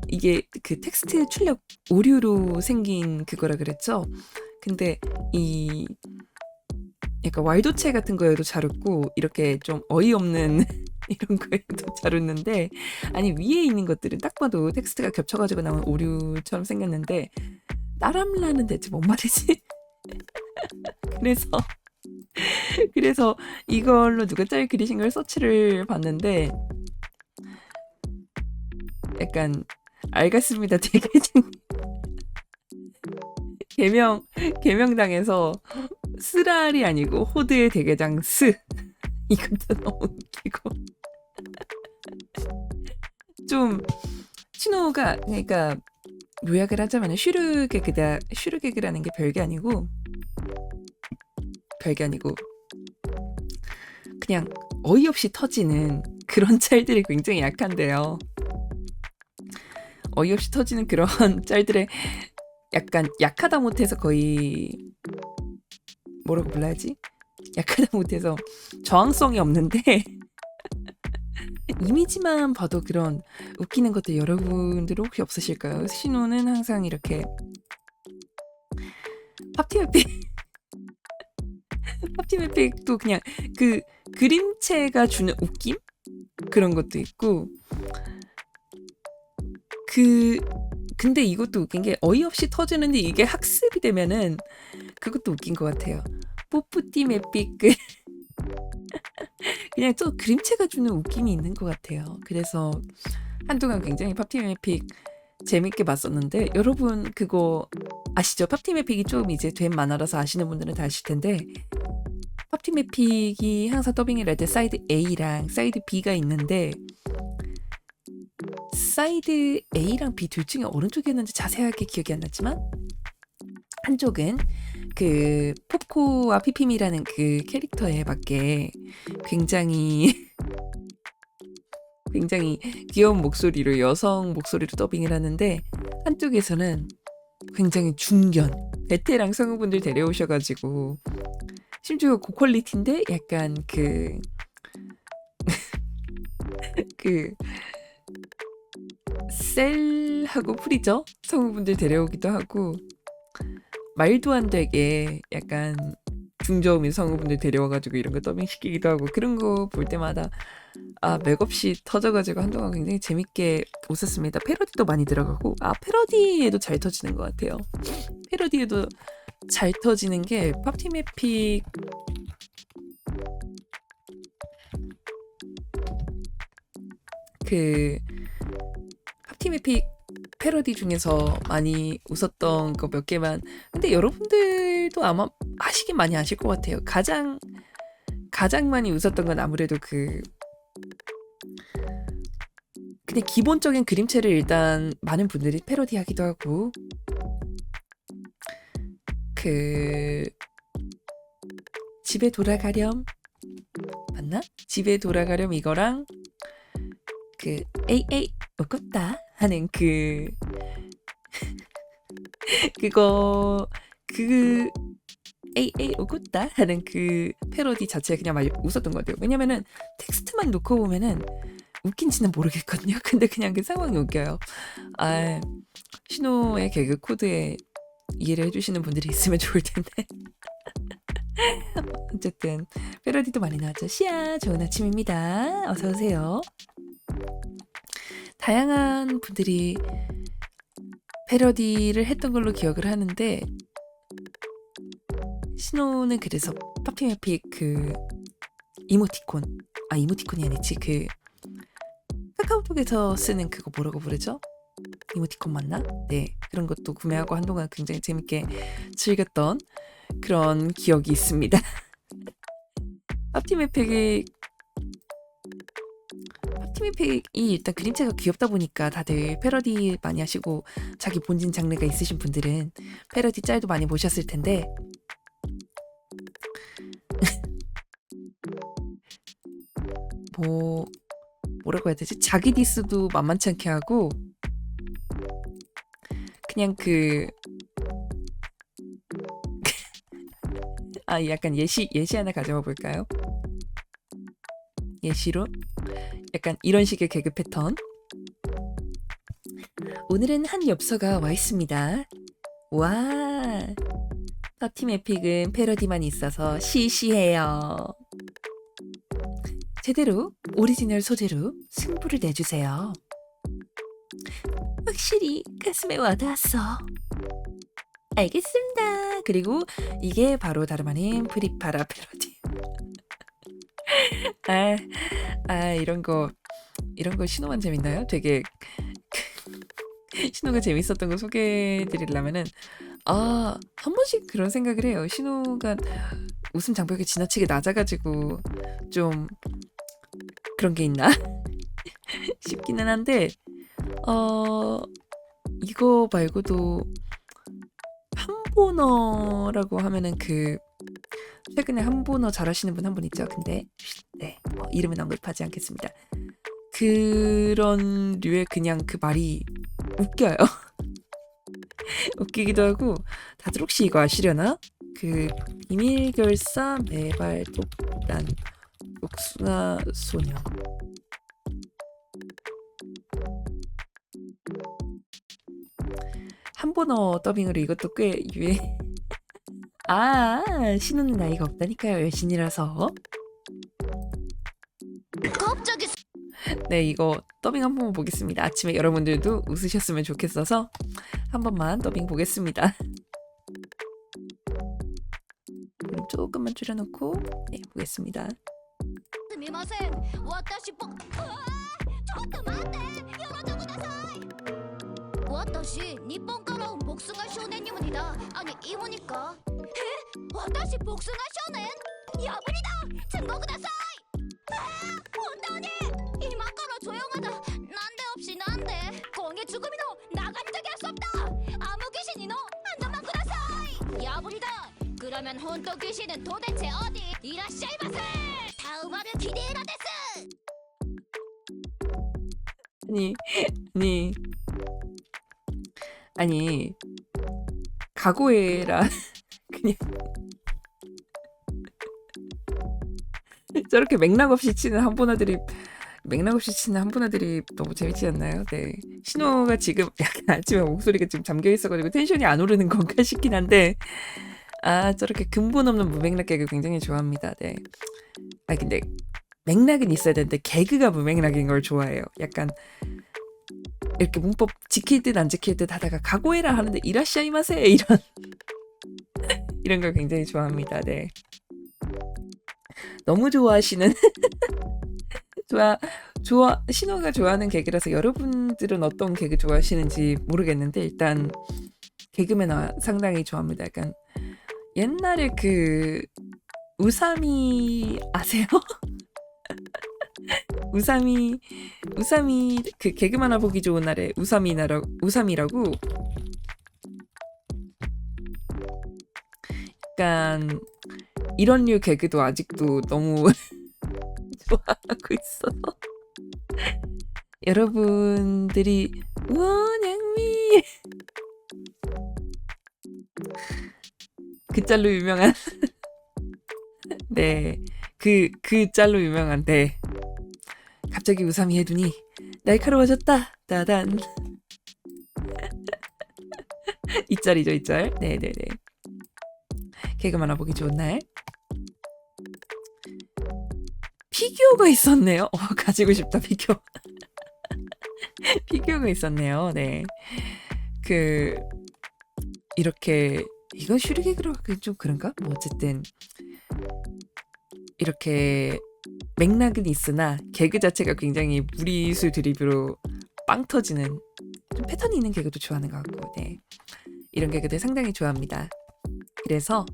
이게 그 텍스트 출력 오류로 생긴 그거라 그랬죠. 근데 이 약간 왈도체 같은 거에도 잘 웃고 이렇게 좀 어이없는 이런 거에도 잘 웃는데, 아니 위에 있는 것들은 딱 봐도 텍스트가 겹쳐가지고 나온 오류처럼 생겼는데 따람라는 대체 뭔 말이지? 그래서 이걸로 누가 짤 그리신 걸 서치를 봤는데 약간 알겠습니다 대개장 개명당해서 쓰랄이 아니고 호드의 대개장 스 이것도 너무 웃기고 좀 신호가 그러니까 요약을 하자면 슈르개그라는 게 별게 아니고 그냥 어이없이 터지는 그런 짤들이 굉장히 약한데요. 어이없이 터지는 그런 짤들에 약간 약하다 못해서 거의 뭐라고 불러야지? 약하다 못해서 저항성이 없는데 이미지만 봐도 그런 웃기는 것들 여러분들 혹시 없으실까요? 신호는 항상 이렇게 팝티맵픽도 그냥 그 그림체가 주는 웃김? 그런 것도 있고 근데 이것도 웃긴 게 어이없이 터지는데 이게 학습이 되면은 그것도 웃긴 것 같아요. 뽀뿌띠맵픽 그냥 또 그림체가 주는 웃김이 있는 것 같아요. 그래서 한동안 굉장히 팝티맵픽 재밌게 봤었는데 여러분 그거 아시죠? 팝티맵픽이 좀 이제 된 만화라서 아시는 분들은 다 아실 텐데 팝티맵픽이 항상 더빙을 할 때 사이드 A랑 사이드 B가 있는데 사이드 A랑 B 둘 중에 어느 쪽이었는지 자세하게 기억이 안 나지만 한쪽은 그 포코와 피피미라는 그 캐릭터에 맞게 굉장히 귀여운 목소리로 여성 목소리로 더빙을 하는데 한쪽에서는 굉장히 중견 베테랑 성우분들 데려오셔가지고 심지어 고퀄리티인데 약간 셀하고 프리저 성우분들 데려오기도 하고 말도 안 되게 약간 중저음인 성우분들 데려와가지고 이런 거 더빙시키기도 하고 그런 거 볼 때마다 맥없이 터져가지고 한동안 굉장히 재밌게 웃었습니다. 패러디도 많이 들어가고 패러디에도 잘 터지는 것 같아요. 패러디에도 잘 터지는 게 팝티맵픽 팝티맵픽 패러디 중에서 많이 웃었던 거 몇 개만. 근데 여러분들도 아마 아시긴 많이 아실 것 같아요. 가장 많이 웃었던 건 아무래도 그냥 기본적인 그림체를 일단 많은 분들이 패러디하기도 하고 집에 돌아가렴 맞나? 집에 돌아가렴 이거랑 에이 웃겼다 하는 그거 에이 웃겼다 하는 그 패러디 자체가 그냥 많이 웃었던 것 같아요. 왜냐면은 텍스트만 놓고 보면은 웃긴지는 모르겠거든요. 근데 그냥 그 상황이 웃겨요. 신호의 개그 코드에 이해를 해주시는 분들이 있으면 좋을 텐데 어쨌든 패러디도 많이 나왔죠. 시아 좋은 아침입니다. 어서 오세요. 다양한 분들이 패러디를 했던 걸로 기억을 하는데 신호는 그래서 파피메픽 그 이모티콘이 아니지 그 카카오톡에서 쓰는 그거 뭐라고 부르죠? 이모티콘 맞나? 네, 그런 것도 구매하고 한동안 굉장히 재밌게 즐겼던 그런 기억이 있습니다. 팝티메픽이 일단 그림체가 귀엽다 보니까 다들 패러디 많이 하시고 자기 본진 장르가 있으신 분들은 패러디 짤도 많이 보셨을 텐데 뭐라고 해야 되지? 자기 디스도 만만치 않게 하고 그냥 약간 예시 하나 가져와 볼까요? 예시로 약간 이런 식의 개그 패턴. 오늘은 한 엽서가 와 있습니다. 와, 팝팀 에픽은 패러디만 있어서 시시해요. 제대로 오리지널 소재로 승부를 내주세요. 확실히 가슴에 와닿았어. 알겠습니다. 그리고 이게 바로 다름 아닌 프리파라 패러디. 이런 거 신호만 재밌나요? 되게 신호가 재밌었던 거 소개해드리려면은 한 번씩 그런 생각을 해요. 신호가 웃음 장벽이 지나치게 낮아가지고 좀 그런 게 있나 싶기는 한데 이거 말고도 한보너라고 하면은 최근에 한보너 잘하시는 분 한 분 있죠. 근데 이름은 언급하지 않겠습니다. 그런 류의 그냥 그 말이 웃겨요. 웃기기도 하고 다들 혹시 이거 아시려나? 그 비밀결사 매발독단 복숭아 소녀. 한번어 더빙으로 이것도 꽤 신우는 나이가 없다니까요. 여신이라서. 갑자기 네, 이거 더빙 한 번 보겠습니다. 아침에 여러분들도 웃으셨으면 좋겠어서 한 번만 더빙 보겠습니다. 조금만 줄여놓고 보겠습니다. すみません私ちょっと待ってやめてください私日本から온 복숭아少年님입니다 아니 이모니까私복숭아少年 야불이다 증거ください本当に今から조용하다 난데없이 난데 공의 죽음이노 나가는 적이 없다 아무 귀신이노 한잔만 ください 야불이다 그러면 혼또 귀신은 도대체 어디 이라시아이마세 다음화를 기대해라 데스 아니 각오해라. 그냥 저렇게 맥락 없이 치는 한보나들이 너무 재밌지 않나요? 네, 신호가 지금 약간 아침에 목소리가 지금 잠겨 있어가지고 텐션이 안 오르는 건가 싶긴 한데 저렇게 근본 없는 무맥락 개그 굉장히 좋아합니다. 네. 근데 맥락은 있어야 되는데 개그가 무맥락인 걸 좋아해요. 약간 이렇게 문법 지킬 듯 안 지킬 듯 하다가 각오해라 하는데 이라시아이마세 이런 걸 굉장히 좋아합니다. 네. 너무 좋아하시는 신호가 좋아하는 개그라서 여러분들은 어떤 개그 좋아하시는지 모르겠는데 일단 개그맨 상당히 좋아합니다. 약간 옛날에 그 우사미 아세요? 우사미 그 개그만 보기 좋은 날에 우사미라고 약간 이런 류 개그도 아직도 너무 좋아하고 있어. 여러분들이 원양미 그 짤로 유명한 네, 그 짤로 유명한데 갑자기 우삼이 해두니 날카로워졌다. 따단 이 짤이죠, 이 짤. 네네네. 개그만 보기 좋은 날. 피규어가 있었네요. 가지고 싶다 피규어. 피규어가 있었네요. 네. 그 이렇게 이건 슈리개그로 하기 좀 그런가? 뭐 어쨌든 이렇게 맥락은 있으나 개그 자체가 굉장히 무리수 드립으로 빵 터지는 좀 패턴이 있는 개그도 좋아하는 것 같고, 네. 이런 개그들 상당히 좋아합니다. 그래서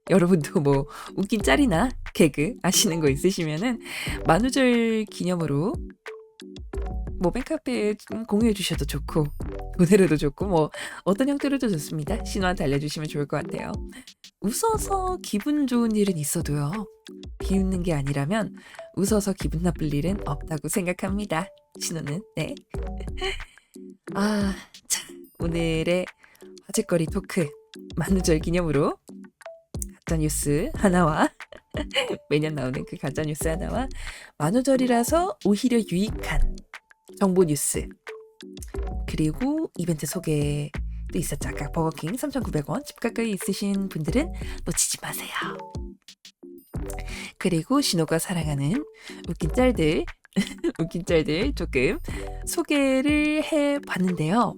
여러분도 뭐 웃긴 짤이나 개그 아시는 거 있으시면은 만우절 기념으로 뭐 팬카페에 좀 공유해 주셔도 좋고 돈으로도 좋고 뭐 어떤 형태로도 좋습니다. 신호한테 알려주시면 좋을 것 같아요. 웃어서 기분 좋은 일은 있어도요. 비웃는 게 아니라면 웃어서 기분 나쁠 일은 없다고 생각합니다. 신호는 네. 자, 오늘의 화제거리 토크 만우절 기념으로 가짜뉴스 하나와 매년 나오는 그 가짜뉴스 하나와 만우절이라서 오히려 유익한 정보 뉴스 그리고 이벤트 소개도 있었죠. 아까 버거킹 3,900원 집 가까이 있으신 분들은 놓치지 마세요. 그리고 신호가 사랑하는 웃긴 짤들 웃긴 짤들 조금 소개를 해봤는데요.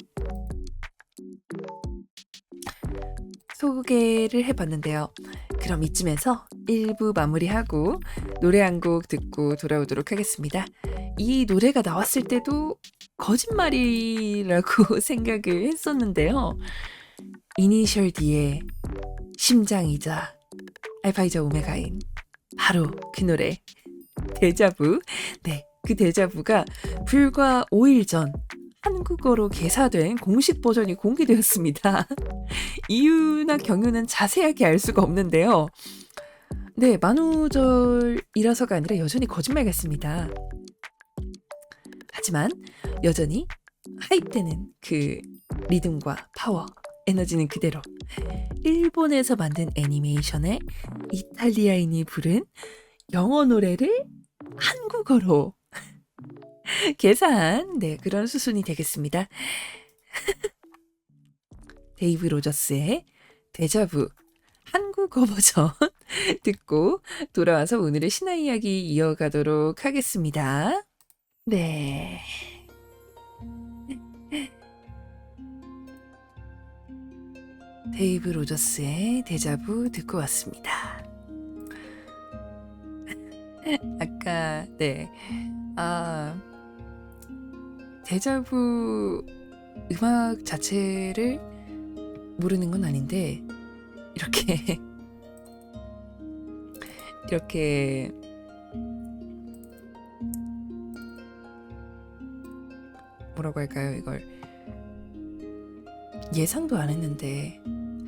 그럼 이쯤에서 1부 마무리하고 노래 한 곡 듣고 돌아오도록 하겠습니다. 이 노래가 나왔을 때도 거짓말이라고 생각을 했었는데요. 이니셜 D의 심장이자 알파이자 오메가인 바로 그 노래 데자부. 네, 그 데자부가 불과 5일 전 한국어로 개사된 공식 버전이 공개되었습니다. 이유나 경유는 자세하게 알 수가 없는데요. 네, 만우절이라서가 아니라 여전히 거짓말 같습니다. 하지만 여전히 하이때는 그 리듬과 파워, 에너지는 그대로 일본에서 만든 애니메이션의 이탈리아인이 부른 영어 노래를 한국어로 개사한 그런 수순이 되겠습니다. 데이브 로저스의 데자부 한국어 버전 듣고 돌아와서 오늘의 신화 이야기 이어가도록 하겠습니다. 네. 데이브 로저스의 데자부 듣고 왔습니다. 아까 데자부 음악 자체를 모르는 건 아닌데 이렇게 뭐라고 할까요? 이걸 예상도 안 했는데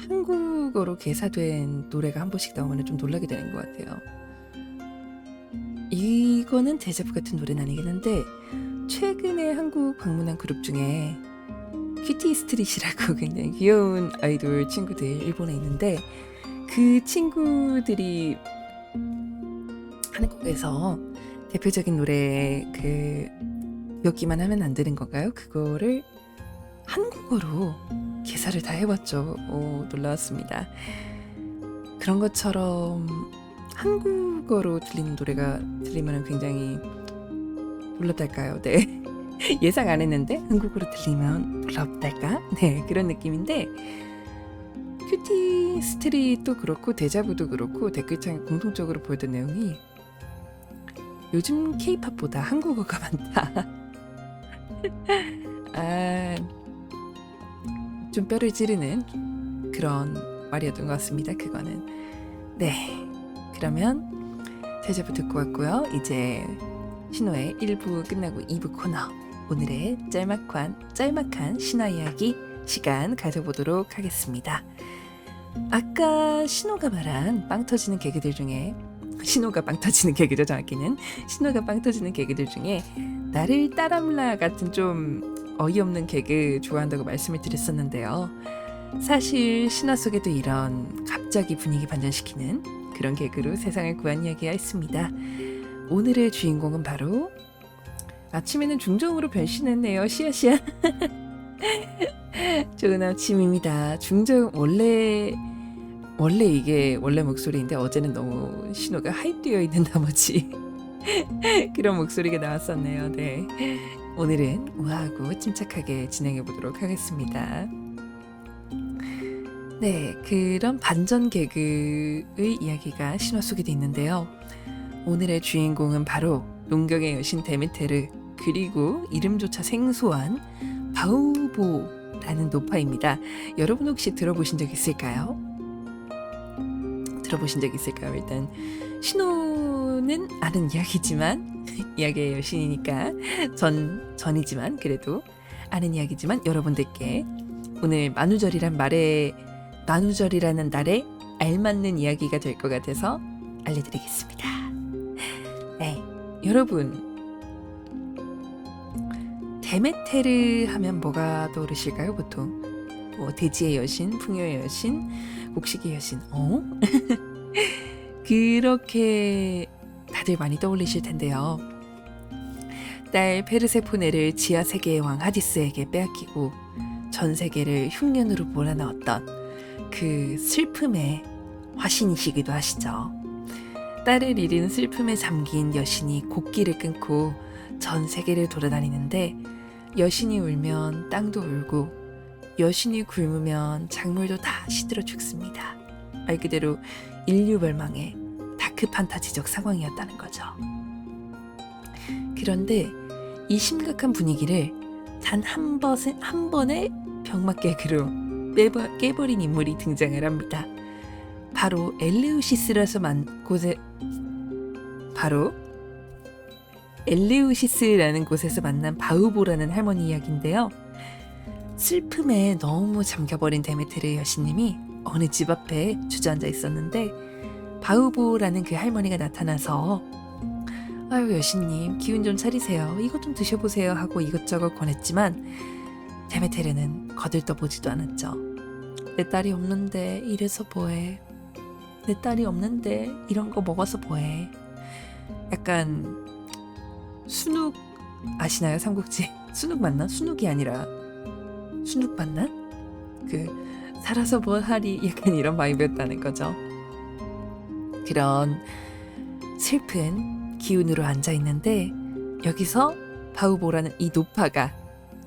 한국어로 개사된 노래가 한 번씩 나오면 좀 놀라게 되는 것 같아요. 이거는 데자부 같은 노래는 아니긴 한데 최근에 한국 방문한 그룹 중에 큐티 스트릿이라고 굉장히 귀여운 아이돌 친구들 일본에 있는데 그 친구들이 한국에서 대표적인 노래 여기만 하면 안 되는 건가요? 그거를 한국어로 개사를 다 해봤죠. 놀라웠습니다. 그런 것처럼 한국어로 들리는 노래가 들리면 굉장히 놀랍달까요? 네. 예상 안 했는데 한국어로 들리면 놀랍달까? 네, 그런 느낌인데 큐티 스트릿도 그렇고 데자부도 그렇고 댓글창에 공통적으로 보였던 내용이 요즘 케이팝보다 한국어가 많다. 좀 뼈를 찌르는 그런 말이었던 것 같습니다. 그거는 네. 그러면 데자부 듣고 왔고요. 이제 신호의 1부 끝나고 2부 코너 오늘의 짤막한 신화 이야기 시간 가져보도록 하겠습니다. 아까 신호가 말한 빵 터지는 개그들 중에 신호가 빵 터지는 개그죠. 정확히는 신호가 빵 터지는 개그들 중에 나를 따람라 같은 좀 어이없는 개그 좋아한다고 말씀을 드렸었는데요. 사실 신화 속에도 이런 갑자기 분위기 반전시키는 그런 개그로 세상을 구한 이야기가 있습니다. 오늘의 주인공은 바로 아침에는 중정으로 변신했네요. 시아시아. 좋은 아침입니다. 중정 원래 원래 이게 원래 목소리인데 어제는 너무 신호가 하입되어 있는 나머지 그런 목소리가 나왔었네요. 네. 오늘은 우아하고 침착하게 진행해 보도록 하겠습니다. 네, 그런 반전 개그의 이야기가 신화 속에도 있는데요. 오늘의 주인공은 바로 농경의 여신 데메테르, 그리고 이름조차 생소한 바우보라는 노파입니다. 여러분 혹시 들어보신 적 있을까요? 일단 신호는 아는 이야기지만 이야기의 여신이니까 전이지만 그래도 아는 이야기지만 여러분들께 오늘 만우절이라는 날에 알맞는 이야기가 될 것 같아서 알려드리겠습니다. 네, 여러분 데메테르 하면 뭐가 떠오르실까요? 보통 뭐 대지의 여신, 풍요의 여신, 곡식의 여신, 그렇게 다들 많이 떠올리실 텐데요. 딸 페르세포네를 지하 세계의 왕 하디스에게 빼앗기고 전 세계를 흉년으로 몰아넣었던 그 슬픔의 화신이시기도 하시죠. 딸을 잃은 슬픔에 잠긴 여신이 곡기를 끊고 전 세계를 돌아다니는데 여신이 울면 땅도 울고 여신이 굶으면 작물도 다 시들어 죽습니다. 말 그대로 인류 멸망의 다크 판타지적 상황이었다는 거죠. 그런데 이 심각한 분위기를 단 한 번의 병맛 개그로 깨버린 인물이 등장을 합니다. 바로 엘레우시스라는 곳에서 만난 바우보라는 할머니 이야기인데요. 슬픔에 너무 잠겨버린 데메테르 여신님이 어느 집 앞에 주저앉아 있었는데 바우보라는 그 할머니가 나타나서 아유 여신님 기운 좀 차리세요. 이것 좀 드셔보세요 하고 이것저것 권했지만 데메테르는 거들떠보지도 않았죠. 내 딸이 없는데 이래서 뭐해. 내 딸이 없는데 이런 거 먹어서 뭐해. 약간 순욱 아시나요? 삼국지 순욱 맞나? 순욱이 아니라 순욱 맞나? 살아서 뭘 하리 약간 이런 바이브였다는 거죠. 그런 슬픈 기운으로 앉아있는데 여기서 바우보라는 이 노파가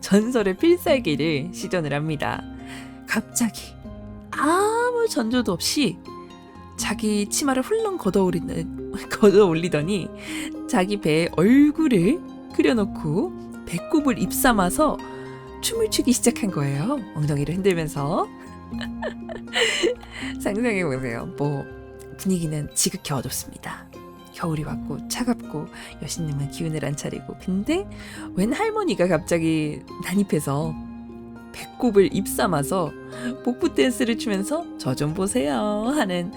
전설의 필살기를 시전을 합니다. 갑자기 아무 전조도 없이 자기 치마를 훌렁 걷어올리더니 자기 배에 얼굴을 그려놓고 배꼽을 입삼아서 춤을 추기 시작한 거예요. 엉덩이를 흔들면서. 상상해보세요. 뭐 분위기는 지극히 어둡습니다. 겨울이 왔고 차갑고 여신님은 기운을 안 차리고 근데 웬 할머니가 갑자기 난입해서 배꼽을 입삼아서 복부 댄스를 추면서 저 좀 보세요 하는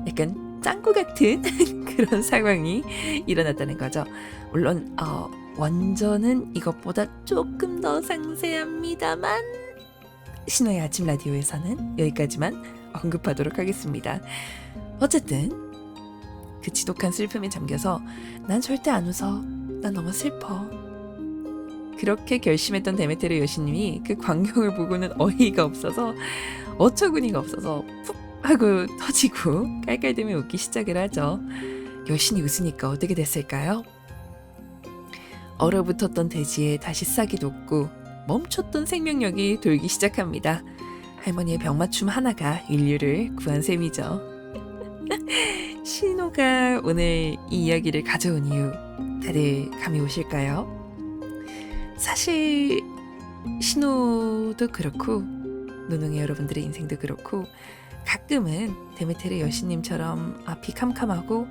약간 짱구 같은 그런 상황이 일어났다는 거죠. 물론 원전은 이것보다 조금 더 상세합니다만 신호의 아침 라디오에서는 여기까지만 언급하도록 하겠습니다. 어쨌든 그 지독한 슬픔에 잠겨서 난 절대 안 웃어. 난 너무 슬퍼. 그렇게 결심했던 데메테르 여신님이 그 광경을 보고는 어이가 없어서 어처구니가 없어서 푹 하고 터지고 깔깔대며 웃기 시작을 하죠. 여신이 웃으니까 어떻게 됐을까요? 얼어붙었던 대지에 다시 싹이 돋고 멈췄던 생명력이 돌기 시작합니다. 할머니의 병맞춤 하나가 인류를 구한 셈이죠. 신호가 오늘 이 이야기를 가져온 이유 다들 감이 오실까요? 사실 신호도 그렇고 노능의 여러분들의 인생도 그렇고 가끔은 데메테르 여신님처럼 앞이 캄캄하고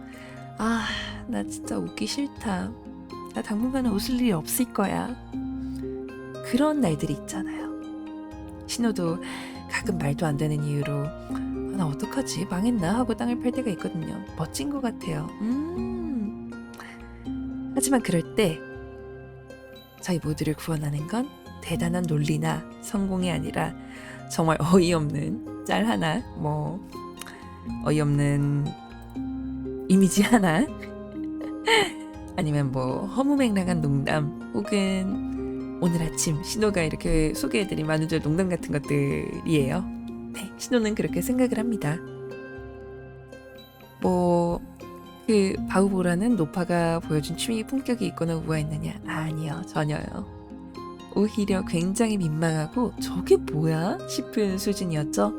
나 진짜 웃기 싫다. 나 당분간은 웃을 일이 없을 거야. 그런 날들이 있잖아요. 신호도 가끔 말도 안 되는 이유로 나 어떡하지? 망했나? 하고 땅을 팔 때가 있거든요. 멋진 것 같아요. 하지만 그럴 때 저희 모두를 구원하는 건 대단한 논리나 성공이 아니라 정말 어이없는 짤 하나, 뭐 어이없는 이미지 하나 아니면 뭐 허무맹랑한 농담 혹은 오늘 아침 신호가 이렇게 소개해드린 만우절 농담 같은 것들이에요. 네, 신호는 그렇게 생각을 합니다. 뭐 그 바우보라는 노파가 보여준 취미 품격이 있거나 우아했느냐? 아니요, 전혀요. 오히려 굉장히 민망하고 저게 뭐야 싶은 수준이었죠.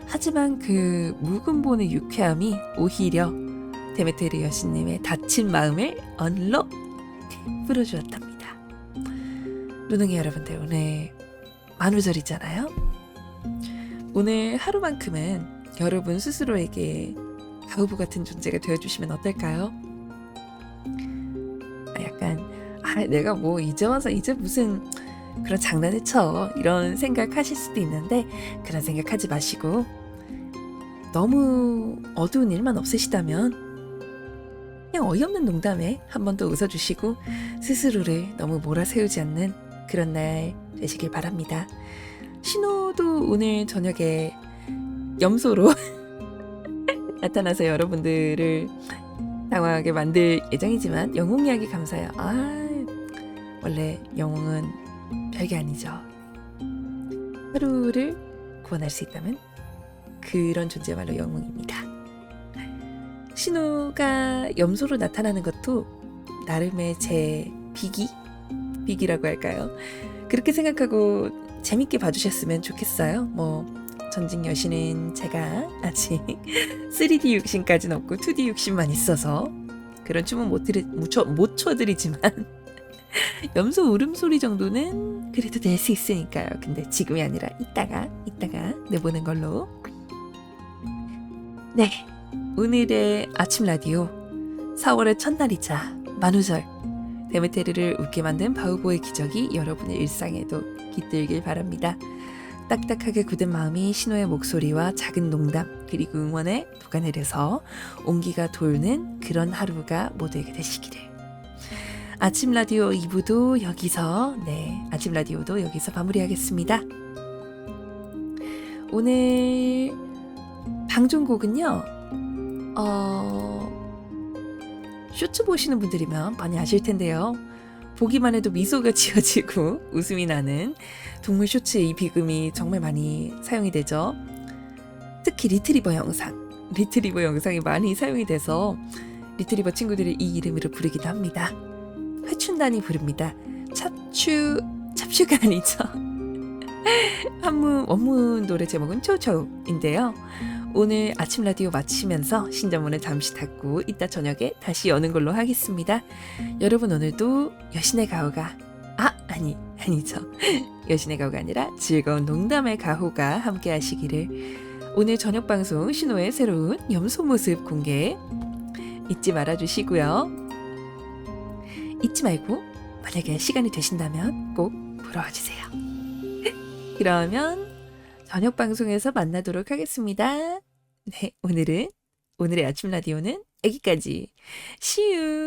하지만 그 묵은본의 유쾌함이 오히려 데메테르 여신님의 다친 마음을 언로 풀어주었답니다. 루능이 여러분들, 오늘 만우절이잖아요. 오늘 하루만큼은 여러분 스스로에게 가우부 같은 존재가 되어주시면 어떨까요? 약간 내가 뭐 이제 와서 이제 무슨 그런 장난을 쳐 이런 생각하실 수도 있는데, 그런 생각하지 마시고 너무 어두운 일만 없으시다면 그냥 어이없는 농담에 한 번 더 웃어주시고 스스로를 너무 몰아세우지 않는 그런 날 되시길 바랍니다. 신호도 오늘 저녁에 염소로 나타나서 여러분들을 당황하게 만들 예정이지만 영웅 이야기 감사해요. 원래 영웅은 별게 아니죠. 하루를 구원할 수 있다면 그런 존재야말로 영웅입니다. 신우가 염소로 나타나는 것도 나름의 제 비기라고 할까요? 그렇게 생각하고 재밌게 봐주셨으면 좋겠어요. 뭐 전직 여신은 제가 아직 3D 육신까지는 없고 2D 육신만 있어서 그런 춤은 못 춰드리지만 염소 울음소리 정도는 그래도 낼 수 있으니까요. 근데 지금이 아니라 이따가 내보는 걸로. 네, 오늘의 아침 라디오 4월의 첫날이자 만우절 데메테르를 웃게 만든 바우보의 기적이 여러분의 일상에도 깃들길 바랍니다. 딱딱하게 굳은 마음이 신호의 목소리와 작은 농담 그리고 응원에 녹아내려서 온기가 돌는 그런 하루가 모두에게 되시기를. 아침 라디오 2부도 여기서 아침 라디오도 여기서 마무리하겠습니다. 오늘 방송곡은요. 쇼츠 보시는 분들이면 많이 아실 텐데요. 보기만 해도 미소가 지어지고 웃음이 나는 동물 쇼츠의 이 비금이 정말 많이 사용이 되죠. 특히 리트리버 영상이 많이 사용이 돼서 리트리버 친구들이 이 이름으로 부르기도 합니다. 회춘단이 부릅니다. 찹슈가 아니죠. 원문 노래 제목은 초초인데요. 오늘 아침 라디오 마치면서 신전문을 잠시 닫고 이따 저녁에 다시 여는 걸로 하겠습니다. 여러분 오늘도 여신의 가호가 아니죠. 여신의 가호가 아니라 즐거운 농담의 가호가 함께 하시기를. 오늘 저녁 방송 신호의 새로운 염소 모습 공개 잊지 말아주시고요. 잊지 말고 만약에 시간이 되신다면 꼭 보러 와주세요. 그러면 저녁 방송에서 만나도록 하겠습니다. 네, 오늘의 아침 라디오는 여기까지. See you.